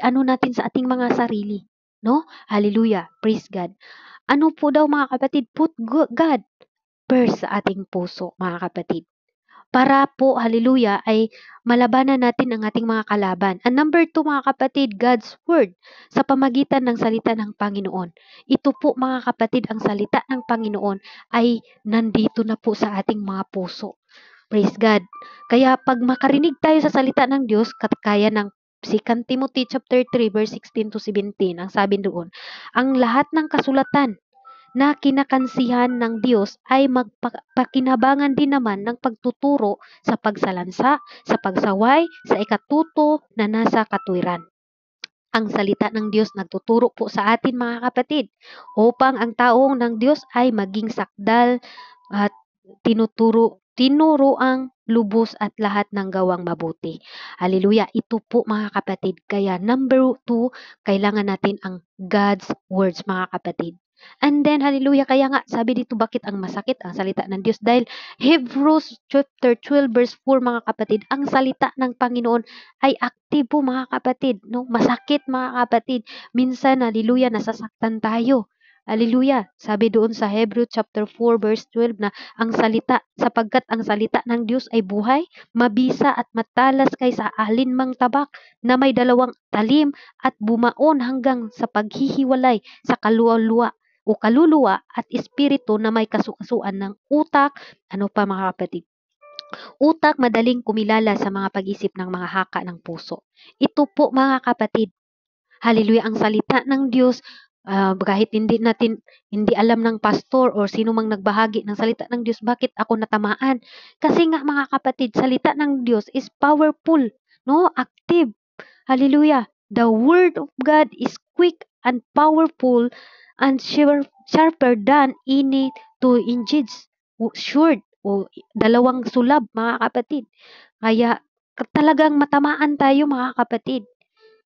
Speaker 1: ano natin sa ating mga sarili, no? Hallelujah. Praise God. Ano po daw mga kapatid? Put God first sa ating puso, mga kapatid. Para po, hallelujah, ay malabanan natin ang ating mga kalaban. And number 2, mga kapatid, God's Word sa pamagitan ng salita ng Panginoon. Ito po, mga kapatid, ang salita ng Panginoon ay nandito na po sa ating mga puso. Praise God. Kaya pag makarinig tayo sa salita ng Diyos, kaya ng 2 Timothy chapter 3 verse 16 to 17, ang sabi doon, ang lahat ng kasulatan na kinakansihan ng Diyos ay magpakinabangan din naman ng pagtuturo sa pagsalansa, sa pagsaway, sa ikatuto na nasa katwiran. Ang salita ng Diyos nagtuturo po sa atin mga kapatid upang ang taong ng Diyos ay maging sakdal at tinuruang lubos at lahat ng gawang mabuti. Hallelujah. Ito po mga kapatid. Kaya number 2, kailangan natin ang God's words mga kapatid. And then, hallelujah, kaya nga, sabi dito, bakit ang masakit ang salita ng Diyos? Dahil Hebrews chapter 12 verse 4 mga kapatid, ang salita ng Panginoon ay aktibo mga kapatid. No? Masakit mga kapatid. Minsan, hallelujah, nasasaktan tayo. Hallelujah. Sabi doon sa Hebrews chapter 4 verse 12 na sapagkat ang salita ng Diyos ay buhay, mabisa at matalas kaysa alinmang tabak na may dalawang talim at bumaon hanggang sa paghihiwalay sa kaluluwa at espiritu na may kasukasuan ng utak. Ano pa mga kapatid? Utak madaling kumilala sa mga pag-isip ng mga haka ng puso. Ito po mga kapatid, hallelujah, ang salita ng Diyos, kahit hindi alam ng pastor or sino mang nagbahagi ng salita ng Diyos, bakit ako natamaan? Kasi nga mga kapatid, salita ng Diyos is powerful, no? Active. Hallelujah. The word of God is quick and powerful and sharper than any two-edged sword o dalawang sulab, mga kapatid. Kaya talagang matamaan tayo mga kapatid.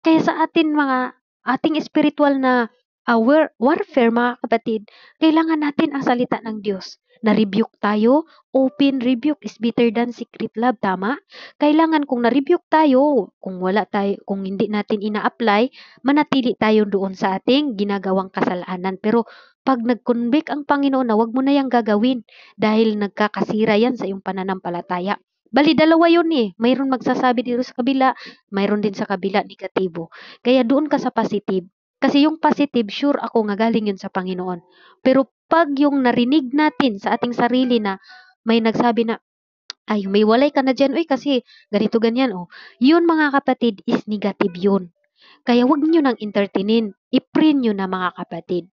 Speaker 1: Kaya sa ating spiritual na warfare mga kapatid, kailangan natin ang salita ng Diyos. Na-rebuke tayo, open rebuke is better than secret love, tama? Kailangan kung na-rebuke tayo, kung hindi natin ina-apply, manatili tayo doon sa ating ginagawang kasalanan. Pero pag nag-convict ang Panginoon na wag mo na yang gagawin dahil nagkakasira yan sa iyong pananampalataya. Bali, dalawa yun eh. Mayroon magsasabi dito sa kabila, mayroon din sa kabila negatibo. Kaya doon ka sa positive. Kasi yung positive, sure ako nga galing yun sa Panginoon. Pero pag yung narinig natin sa ating sarili na may nagsabi na, ay, may walay ka na dyan, uy, kasi ganito, ganyan, oh. Yun, mga kapatid, is negative yun. Kaya wag nyo nang entertainin. I-pray nyo na, mga kapatid.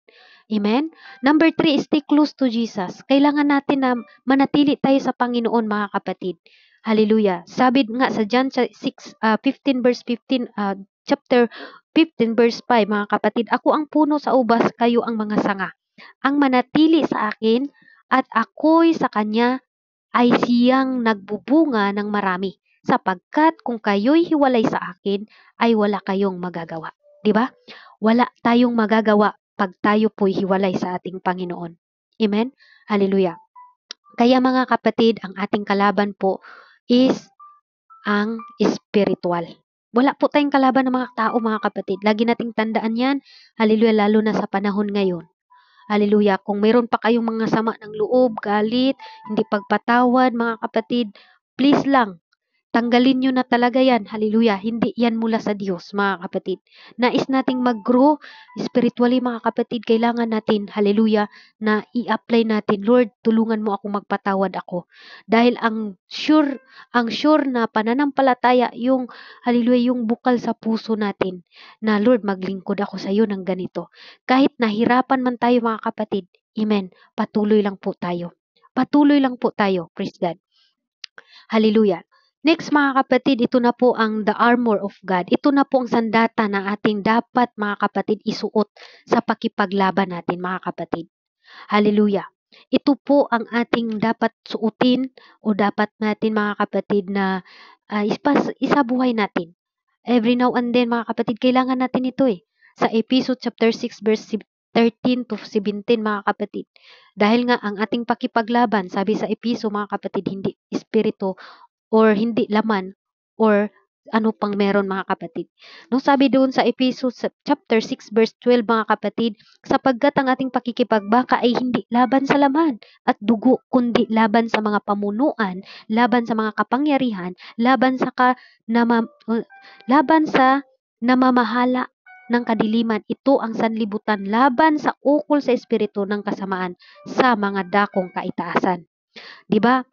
Speaker 1: Amen? Number 3, stay close to Jesus. Kailangan natin na manatili tayo sa Panginoon, mga kapatid. Hallelujah. Sabi nga sa John 15 verse 15, chapter 15 verse 5, mga kapatid, ako ang puno sa ubas, kayo ang mga sanga. Ang manatili sa akin at ako'y sa kanya ay siyang nagbubunga ng marami. Sapagkat kung kayo'y hiwalay sa akin, ay wala kayong magagawa. 'Di ba? Wala tayong magagawa pag tayo po'y hiwalay sa ating Panginoon. Amen? Hallelujah. Kaya mga kapatid, ang ating kalaban po is ang spiritual. Wala po tayong kalaban ng mga tao, mga kapatid. Lagi nating tandaan yan. Hallelujah, lalo na sa panahon ngayon. Hallelujah. Kung mayroon pa kayong mga sama ng loob, galit, hindi pagpatawad, mga kapatid, please lang, tanggalin nyo na talaga yan. Hallelujah. Hindi yan mula sa Diyos, mga kapatid. Nais nating mag-grow spiritually, mga kapatid. Kailangan natin, hallelujah, na i-apply natin. Lord, tulungan mo ako, magpatawad ako. Dahil ang sure na pananampalataya, yung, hallelujah, yung bukal sa puso natin, na Lord, maglingkod ako sa iyo ng ganito. Kahit nahirapan man tayo, mga kapatid, amen, patuloy lang po tayo. Patuloy lang po tayo. Praise God. Hallelujah. Next mga kapatid, ito na po ang the armor of God. Ito na po ang sandata na ating dapat mga kapatid isuot sa pakipaglaban natin mga kapatid. Hallelujah. Ito po ang ating dapat suotin o dapat natin mga kapatid na isabuhay natin. Every now and then, mga kapatid, kailangan natin ito eh. Sa Ephesians chapter 6 verse 13 to 17, mga kapatid. Dahil nga ang ating pakipaglaban, sabi sa Episo, mga kapatid, hindi espiritu or hindi laman or ano pang meron, mga kapatid. No, sabi doon sa Ephesians chapter 6 verse 12, mga kapatid, sapagkat ang ating pakikipagbaka ay hindi laban sa laman at dugo, kundi laban sa mga pamunuan, laban sa mga kapangyarihan, laban sa namamahala ng kadiliman. Ito ang sanlibutan laban sa ukol sa espiritu ng kasamaan sa mga dakong kaitaasan. 'Di ba?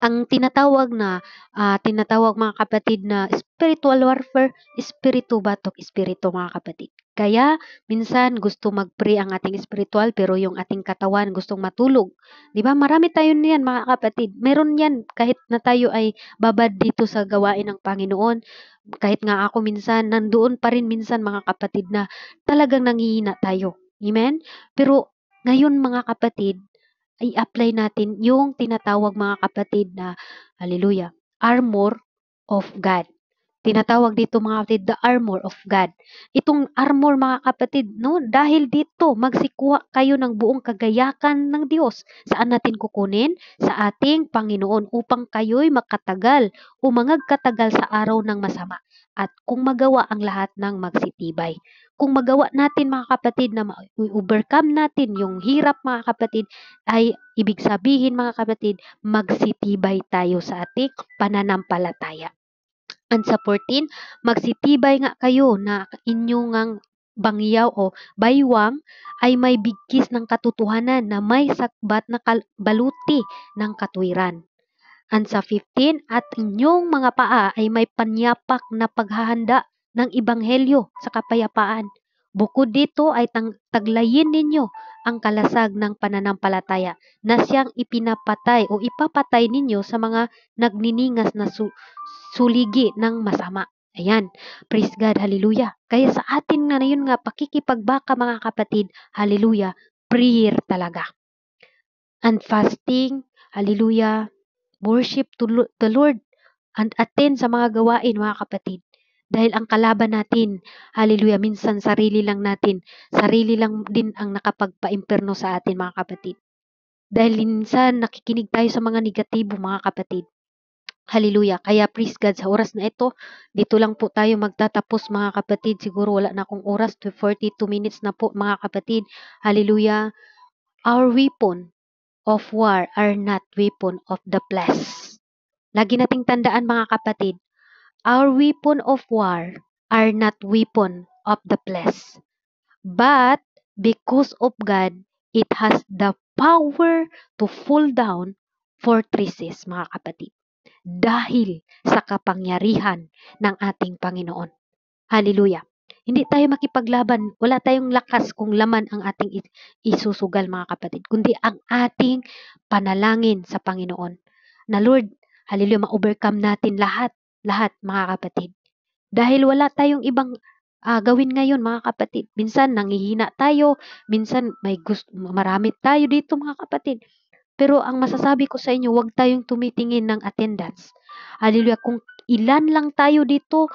Speaker 1: Ang tinatawag, mga kapatid, na spiritual warfare, espiritu batok espiritu, mga kapatid. Kaya minsan gusto mag-pray ang ating spiritual pero yung ating katawan gustong matulog. 'Di ba? Marami tayo niyan, mga kapatid. Meron 'yan kahit na tayo ay babad dito sa gawain ng Panginoon. Kahit nga ako minsan nandoon pa rin minsan, mga kapatid, na talagang nanghihina tayo. Amen? Pero ngayon, mga kapatid, i-apply natin yung tinatawag, mga kapatid, na hallelujah, armor of God. Tinatawag dito, mga kapatid, the armor of God. Itong armor, mga kapatid, no, dahil dito magsikuha kayo ng buong kagayakan ng Diyos. Saan natin kukunin? Sa ating Panginoon upang kayo'y makatagal o mangagkatagal sa araw ng masama. At kung magawa ang lahat ng magsitibay. Kung magawa natin, mga kapatid, na overcome natin yung hirap, mga kapatid, ay ibig sabihin, mga kapatid, magsitibay tayo sa ating pananampalataya. And sa 14, magsitibay nga kayo na inyong ang bangyaw o baywang ay may bigkis ng katotohanan na may sakbat na baluti ng katwiran. And sa 15, at inyong mga paa ay may panyapak na paghahanda ng ebanghelyo sa kapayapaan. Bukod dito ay taglayin ninyo ang kalasag ng pananampalataya na siyang ipinapatay o ipapatay ninyo sa mga nagniningas na suligi ng masama. Ayan, praise God, hallelujah. Kaya sa atin nga na yun nga, pakikipagbaka, mga kapatid, hallelujah, prayer talaga. And fasting, hallelujah, worship to the Lord, and attend sa mga gawain, mga kapatid. Dahil ang kalaban natin, hallelujah, minsan sarili lang din ang nakapagpa-imperno sa atin, mga kapatid. Dahil minsan nakikinig tayo sa mga negatibo, mga kapatid. Hallelujah. Kaya praise God, sa oras na ito, dito lang po tayo magtatapos, mga kapatid. Siguro wala na akong oras, 42 minutes na po, mga kapatid. Hallelujah. Our weapon of war are not weapon of the flesh. Lagi nating tandaan, mga kapatid, our weapon of war are not weapon of the flesh. But because of God, it has the power to pull down fortresses, mga kapatid. Dahil sa kapangyarihan ng ating Panginoon. Hallelujah. Hindi tayo makipaglaban. Wala tayong lakas kung laman ang ating isusugal, mga kapatid, kundi ang ating panalangin sa Panginoon. Na Lord, hallelujah, ma-overcome natin lahat, mga kapatid. Dahil wala tayong ibang gawin ngayon, mga kapatid. Minsan nanghihina tayo, minsan marami tayo dito, mga kapatid. Pero ang masasabi ko sa inyo, huwag tayong tumitingin ng attendance. Hallelujah. Kung ilan lang tayo dito,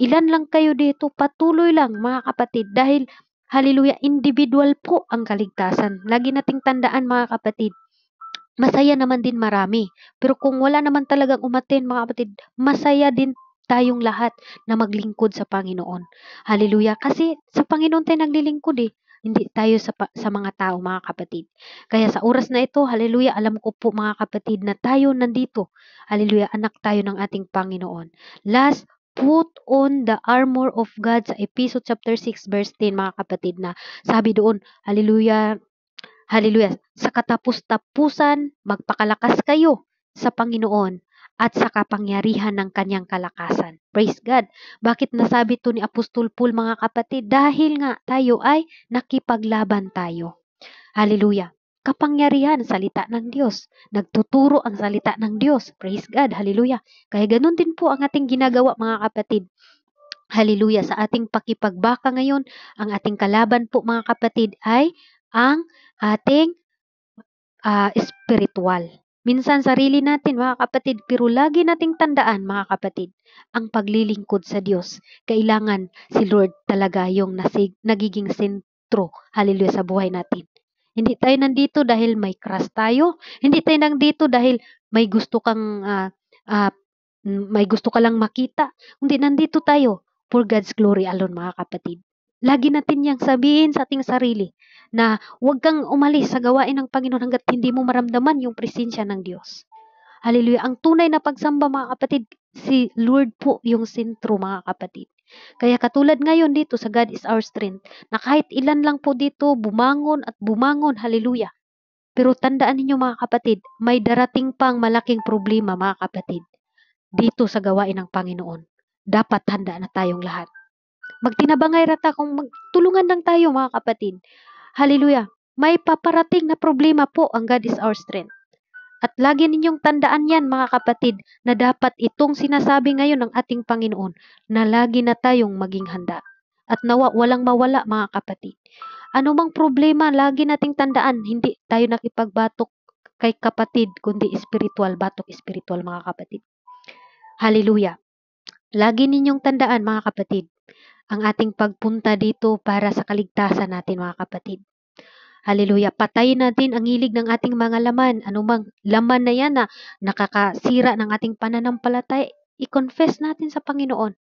Speaker 1: ilan lang kayo dito, patuloy lang, mga kapatid. Dahil, hallelujah, individual po ang kaligtasan. Lagi nating tandaan, mga kapatid. Masaya naman din marami. Pero kung wala naman talagang umaten, mga kapatid, masaya din tayong lahat na maglingkod sa Panginoon. Hallelujah. Kasi sa Panginoon tayo naglilingkod eh. Hindi tayo sa mga tao, mga kapatid. Kaya sa oras na ito, hallelujah, alam ko po, mga kapatid, na tayo nandito. Hallelujah, anak tayo ng ating Panginoon. Last, put on the armor of God sa Ephesians chapter 6 verse 10, mga kapatid, na sabi doon, hallelujah, hallelujah, sa katapus-tapusan, magpakalakas kayo sa Panginoon at sa kapangyarihan ng kanyang kalakasan. Praise God. Bakit nasabi to ni Apostol Paul, mga kapatid? Dahil nga tayo ay nakipaglaban tayo. Hallelujah. Kapangyarihan, salita ng Diyos. Nagtuturo ang salita ng Diyos. Praise God. Hallelujah. Kaya ganun din po ang ating ginagawa, mga kapatid. Hallelujah. Sa ating pakipagbaka ngayon, ang ating kalaban po, mga kapatid, ay ang ating spiritual. minsan sarili natin mga kapatid, pero lagi nating tandaan mga kapatid, ang paglilingkod sa Diyos. Kailangan si Lord talaga yung nagiging sentro, hallelujah, sa buhay natin. Hindi tayo nandito dahil may crush tayo. Hindi tayo nandito dahil may gusto kang ah, may gusto ka lang makita. Hindi, nandito tayo for God's glory alone mga kapatid. Lagi natin yang sabihin sa ating sarili na huwag kang umalis sa gawain ng Panginoon hanggat hindi mo maramdaman yung presensya ng Diyos. Hallelujah. Ang tunay na pagsamba mga kapatid, si Lord po yung sentro mga kapatid. Kaya katulad ngayon dito sa God is our strength, na kahit ilan lang po dito bumangon at bumangon, hallelujah. Pero tandaan ninyo mga kapatid, may darating pang malaking problema mga kapatid dito sa gawain ng Panginoon. Dapat handa na tayong lahat. Magtinabangay rata kung magtulungan lang tayo mga kapatid. Hallelujah. May paparating na problema po ang God is our strength. At lagi ninyong tandaan yan mga kapatid na dapat itong sinasabi ngayon ng ating Panginoon na lagi na tayong maging handa. At walang mawala mga kapatid. Ano mang problema, lagi nating tandaan, hindi tayo nakipagbatok kay kapatid, kundi spiritual, batok spiritual mga kapatid. Hallelujah. Lagi ninyong tandaan mga kapatid, ang ating pagpunta dito para sa kaligtasan natin mga kapatid. Hallelujah. Patayin natin ang hilig ng ating mga laman. Anumang laman na yan na nakakasira ng ating pananampalataya, i-confess natin sa Panginoon.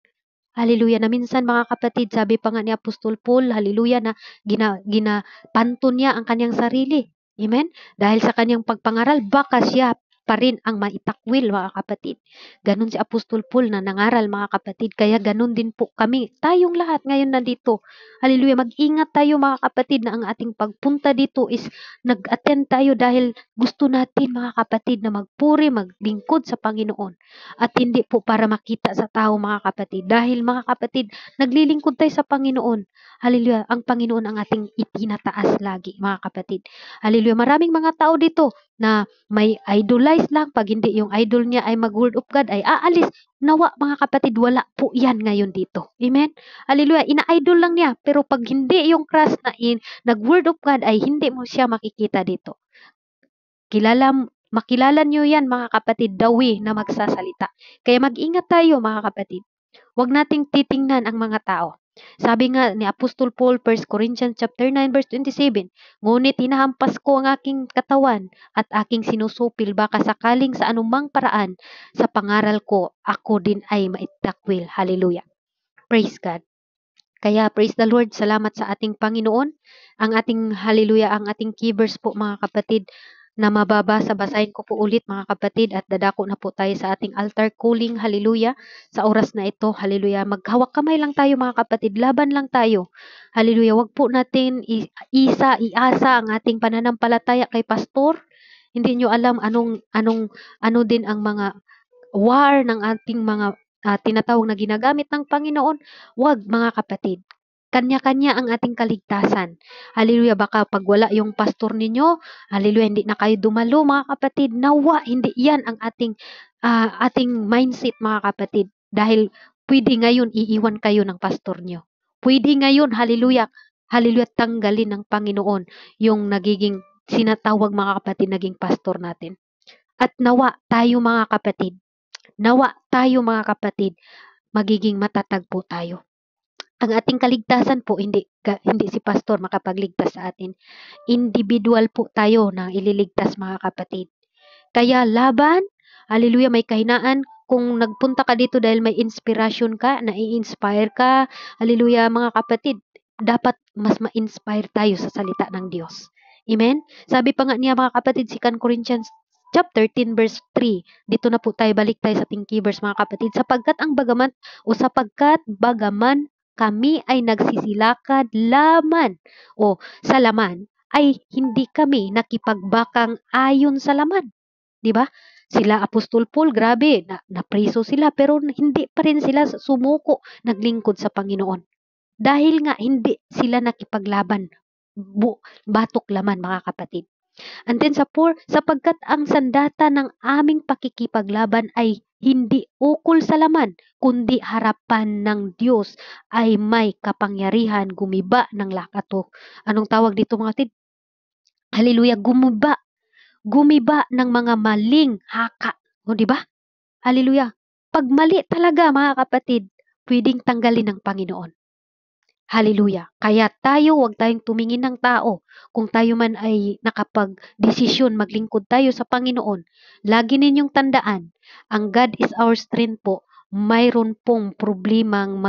Speaker 1: Hallelujah. Na minsan mga kapatid, sabi pa nga ni Apostol Paul, hallelujah, na ginapanton niya ang kanyang sarili. Amen? Dahil sa kanyang pagpangaral, baka siya pa rin ang maitakwil mga kapatid. Ganon si Apostol Paul na nangaral mga kapatid. Kaya ganon din po kami. Tayong lahat ngayon nandito. Hallelujah. Mag-ingat tayo mga kapatid na ang ating pagpunta dito is nag-attend tayo dahil gusto natin mga kapatid na magpuri, maglingkod sa Panginoon. At hindi po para makita sa tao mga kapatid. Dahil mga kapatid, naglilingkod tayo sa Panginoon. Hallelujah. Ang Panginoon ang ating itinataas lagi mga kapatid. Hallelujah. Maraming mga tao dito na may idolize lang. Pag hindi yung idol niya ay mag-word of God ay aalis. Nawa mga kapatid, wala po yan ngayon dito. Amen? Hallelujah. Ina-idol lang niya. Pero pag hindi yung crush na nag-word of God ay hindi mo siya makikita dito. Makilala nyo yan mga kapatid, dawi na magsasalita. Kaya mag-ingat tayo mga kapatid. Huwag nating titingnan ang mga tao. Sabi nga ni Apostol Paul, 1 Corinthians chapter 9 verse 27, ngunit hinahampas ko ang aking katawan at aking sinusupil baka sakaling sa anumang paraan sa pangaral ko, ako din ay maitakwil. Hallelujah. Praise God. Kaya praise the Lord, salamat sa ating Panginoon. Ang ating hallelujah, ang ating key verse po mga kapatid na mababasa, basahin ko po ulit mga kapatid at dadako na po tayo sa ating altar calling, hallelujah, sa oras na ito, hallelujah. Maghawak kamay lang tayo mga kapatid, laban lang tayo, hallelujah. Wag po natin iasa ang ating pananampalataya kay pastor. Hindi nyo alam ano din ang mga war ng ating mga tinatawag na ginagamit ng Panginoon. Wag mga kapatid. Kanya-kanya ang ating kaligtasan. Hallelujah. Baka pag wala yung pastor ninyo, hallelujah, hindi na kayo dumalo mga kapatid. Nawa, hindi yan ang ating mindset mga kapatid. Dahil pwede ngayon iiwan kayo ng pastor nyo. Pwede ngayon, hallelujah, hallelujah, tanggalin ng Panginoon yung nagiging sinatawag mga kapatid, naging pastor natin. At nawa tayo mga kapatid, magiging matatag po tayo. Ang ating kaligtasan po, hindi si pastor makapagligtas sa atin. Individual po tayo na ililigtas mga kapatid. Kaya laban, hallelujah, may kahinaan. Kung nagpunta ka dito dahil may inspiration ka, nai-inspire ka, hallelujah mga kapatid, dapat mas ma-inspire tayo sa salita ng Diyos. Amen? Sabi pa nga niya mga kapatid, 2 Corinthians chapter 13 verse 3. Dito na po tayo, balik tayo sa ating key verse mga kapatid. Sapagkat bagaman kami ay nagsisilakad laman o sa laman, ay hindi kami nakipagbakang ayon sa laman. 'Di ba? Sila Apostol Paul, grabe, napriso sila pero hindi pa rin sila sumuko, naglingkod sa Panginoon. Dahil nga hindi sila nakipaglaban, batok laman mga kapatid. And then sa 4, sapagkat ang sandata ng aming pakikipaglaban ay hindi ukol sa laman, kundi harapan ng Diyos ay may kapangyarihan gumiba ng lakato. Anong tawag dito mga kapatid? Hallelujah, gumiba. gumiba ng mga maling haka. O, di ba? Hallelujah. Pag mali talaga, mga kapatid, pwedeng tanggalin ng Panginoon. Hallelujah. Kaya tayo, huwag tayong tumingin ng tao. Kung tayo man ay nakapag-desisyon, maglingkod tayo sa Panginoon, lagi ninyong tandaan, ang God is our strength po, mayroon pong problemang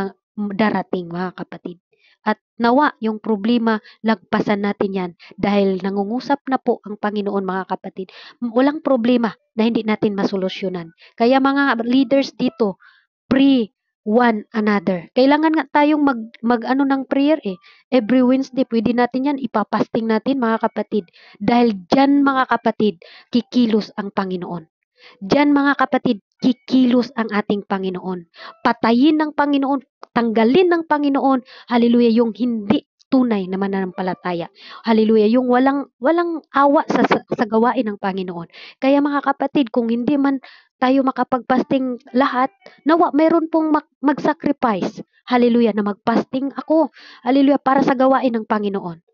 Speaker 1: darating, mga kapatid. At nawa yung problema, lagpasan natin yan dahil nangungusap na po ang Panginoon, mga kapatid. Walang problema na hindi natin masolusyonan. Kaya mga leaders dito, pray one another. Kailangan nga tayong mag ano ng prayer eh. Every Wednesday, pwede natin yan, ipapasting natin, mga kapatid. Dahil dyan, mga kapatid, kikilos ang Panginoon. Diyan, mga kapatid, kikilos ang ating Panginoon. Patayin ng Panginoon, tanggalin ng Panginoon, hallelujah, yung hindi tunay na mananampalataya. Hallelujah, yung walang awa sa gawain ng Panginoon. Kaya mga kapatid, kung hindi man tayo makapagpasting lahat, nawa mayroon pong mag-sacrifice. Hallelujah, na magpasting ako. Hallelujah, para sa gawain ng Panginoon.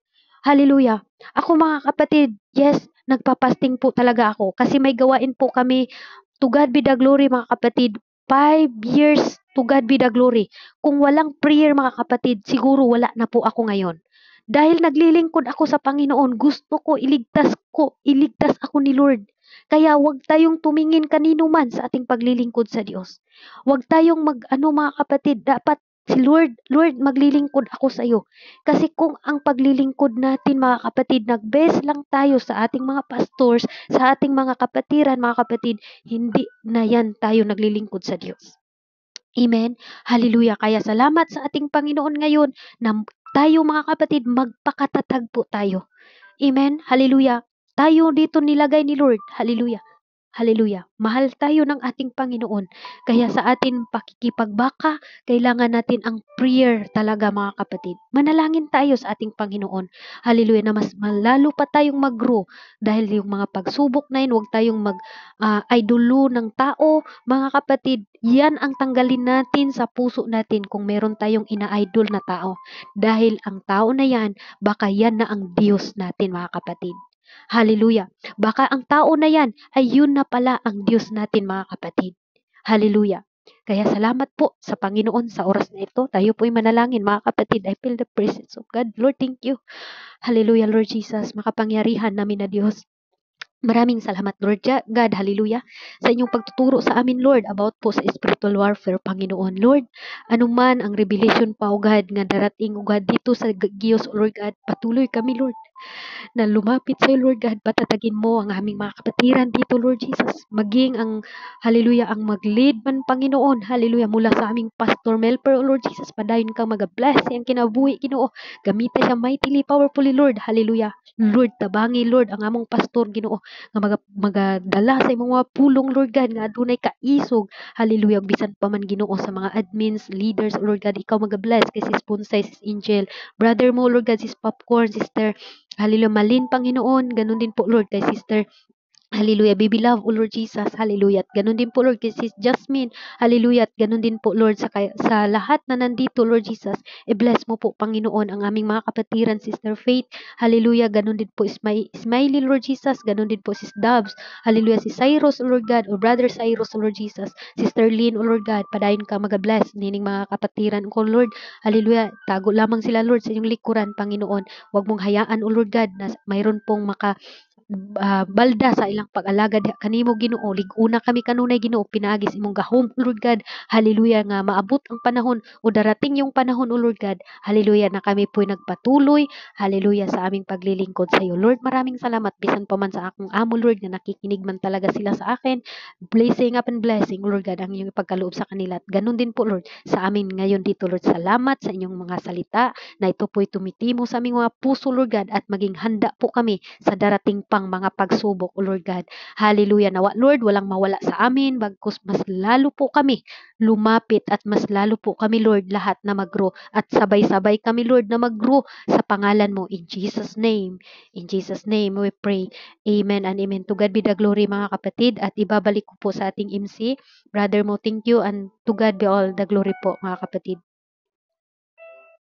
Speaker 1: Hallelujah. Ako, mga kapatid, yes, nagpapasting po talaga ako kasi may gawain po kami. To God be the glory, mga kapatid. 5 years, to God be the glory. Kung walang prayer, mga kapatid, siguro wala na po ako ngayon. Dahil naglilingkod ako sa Panginoon, gusto ko, iligtas ako ni Lord. Kaya huwag tayong tumingin kanino man sa ating paglilingkod sa Diyos. Huwag tayong mga kapatid, dapat si Lord, Lord, maglilingkod ako sa iyo. Kasi kung ang paglilingkod natin, mga kapatid, nag-base lang tayo sa ating mga pastors, sa ating mga kapatiran, mga kapatid, hindi na yan tayo naglilingkod sa Diyos. Amen. Hallelujah. Kaya salamat sa ating Panginoon ngayon na tayo, mga kapatid, magpakatatag po tayo. Amen. Hallelujah. Tayo dito nilagay ni Lord. Hallelujah. Hallelujah. Mahal tayo ng ating Panginoon. Kaya sa atin pakikipagbaka, kailangan natin ang prayer talaga, mga kapatid. Manalangin tayo sa ating Panginoon. Hallelujah. Na mas malalo pa tayong mag-grow. Dahil yung mga pagsubok na yun, huwag tayong idolo ng tao. Mga kapatid, yan ang tanggalin natin sa puso natin kung meron tayong ina-idol na tao. Dahil ang tao na yan, baka yan na ang Diyos natin, mga kapatid. Hallelujah. Baka ang tao na yan ay yun na pala ang Diyos natin, mga kapatid. Hallelujah. Kaya salamat po sa Panginoon sa oras na ito. Tayo po'y manalangin, mga kapatid. I feel the presence of God. Lord, thank you. Hallelujah, Lord Jesus. Makapangyarihan namin na Diyos. Maraming salamat, Lord God, hallelujah, sa inyong pagtuturo sa amin, Lord, about po sa spiritual warfare, Panginoon. Lord, anuman ang revelation pa, O God, nga darating, O God, dito sa Giyos, Lord God, patuloy kami, Lord, na lumapit sa Lord God, patatagin mo ang aming mga kapatiran dito, Lord Jesus. Maging ang, hallelujah, ang mag-lead man, Panginoon, hallelujah, mula sa aming Pastor Melper, O Lord Jesus, padayon kang mag-bless ang kinabuhi, Ginoo. Gamita siya mightily, powerfully, Lord, hallelujah. Lord, tabangi, Lord, ang among pastor, Ginoo, nga magadala sa imong mga pulong, Lord God, nga adunay kaisog, hallelujah, bisan pa man, Ginoo, sa mga admins, leaders, Lord God, ikaw mag-bless kay sis Punsay, sis Angel, brother mo, Lord God, sis Popcorn, sister, hallelujah, Malin, Panginoon, ganun din po, Lord, kay sister, hallelujah, baby love, O Lord Jesus, hallelujah. At ganun din po, Lord, kay sis Jasmine, hallelujah. At ganun din po, Lord, sa lahat na nandito, Lord Jesus, i-bless mo po, Panginoon, ang aming mga kapatiran, Sister Faith, hallelujah. Ganun din po, Smiley, Lord Jesus, ganun din po, sis Dubs, hallelujah. Si Cyrus, O Lord God, o Brother Cyrus, O Lord Jesus, Sister Lynn, O Lord God, padayon ka mag-bless, nining mga kapatiran ko, Lord, hallelujah. Tago lamang sila, Lord, sa inyong likuran, Panginoon. Huwag mong hayaan, O Lord God, na mayroon pong balda sa ilang pag-alagad kanimo, Ginoo. Liguna kami kanunay, Ginoo, pinaagis imong gahom, Lord God, hallelujah, nga maabot ang panahon o darating yung panahon, O Lord God, hallelujah, na kami po'y nagpatuloy, hallelujah, sa aming paglilingkod sa iyo, Lord. Maraming salamat, bisan pa man sa akong amo, Lord, na nakikinig man talaga sila sa akin, blessing upon blessing, Lord God, ang iyong pagkaloob sa kanila. At ganun din po, Lord, sa amin ngayon dito, Lord. Salamat sa inyong mga salita na ito po'y tumitimo sa aming mga puso, Lord God, at maging handa po kami sa darating pang mga pagsubok, O Lord God. Hallelujah. Nawa, Lord, walang mawala sa amin, bagkus mas lalo po kami lumapit at mas lalo po kami, Lord, lahat na mag-grow at sabay-sabay kami, Lord, na mag-grow sa pangalan mo. In Jesus' name we pray. Amen and amen. To God be the glory, mga kapatid, at ibabalik ko po sa ating MC. Brother mo, thank you, and to God be all the glory po, mga kapatid.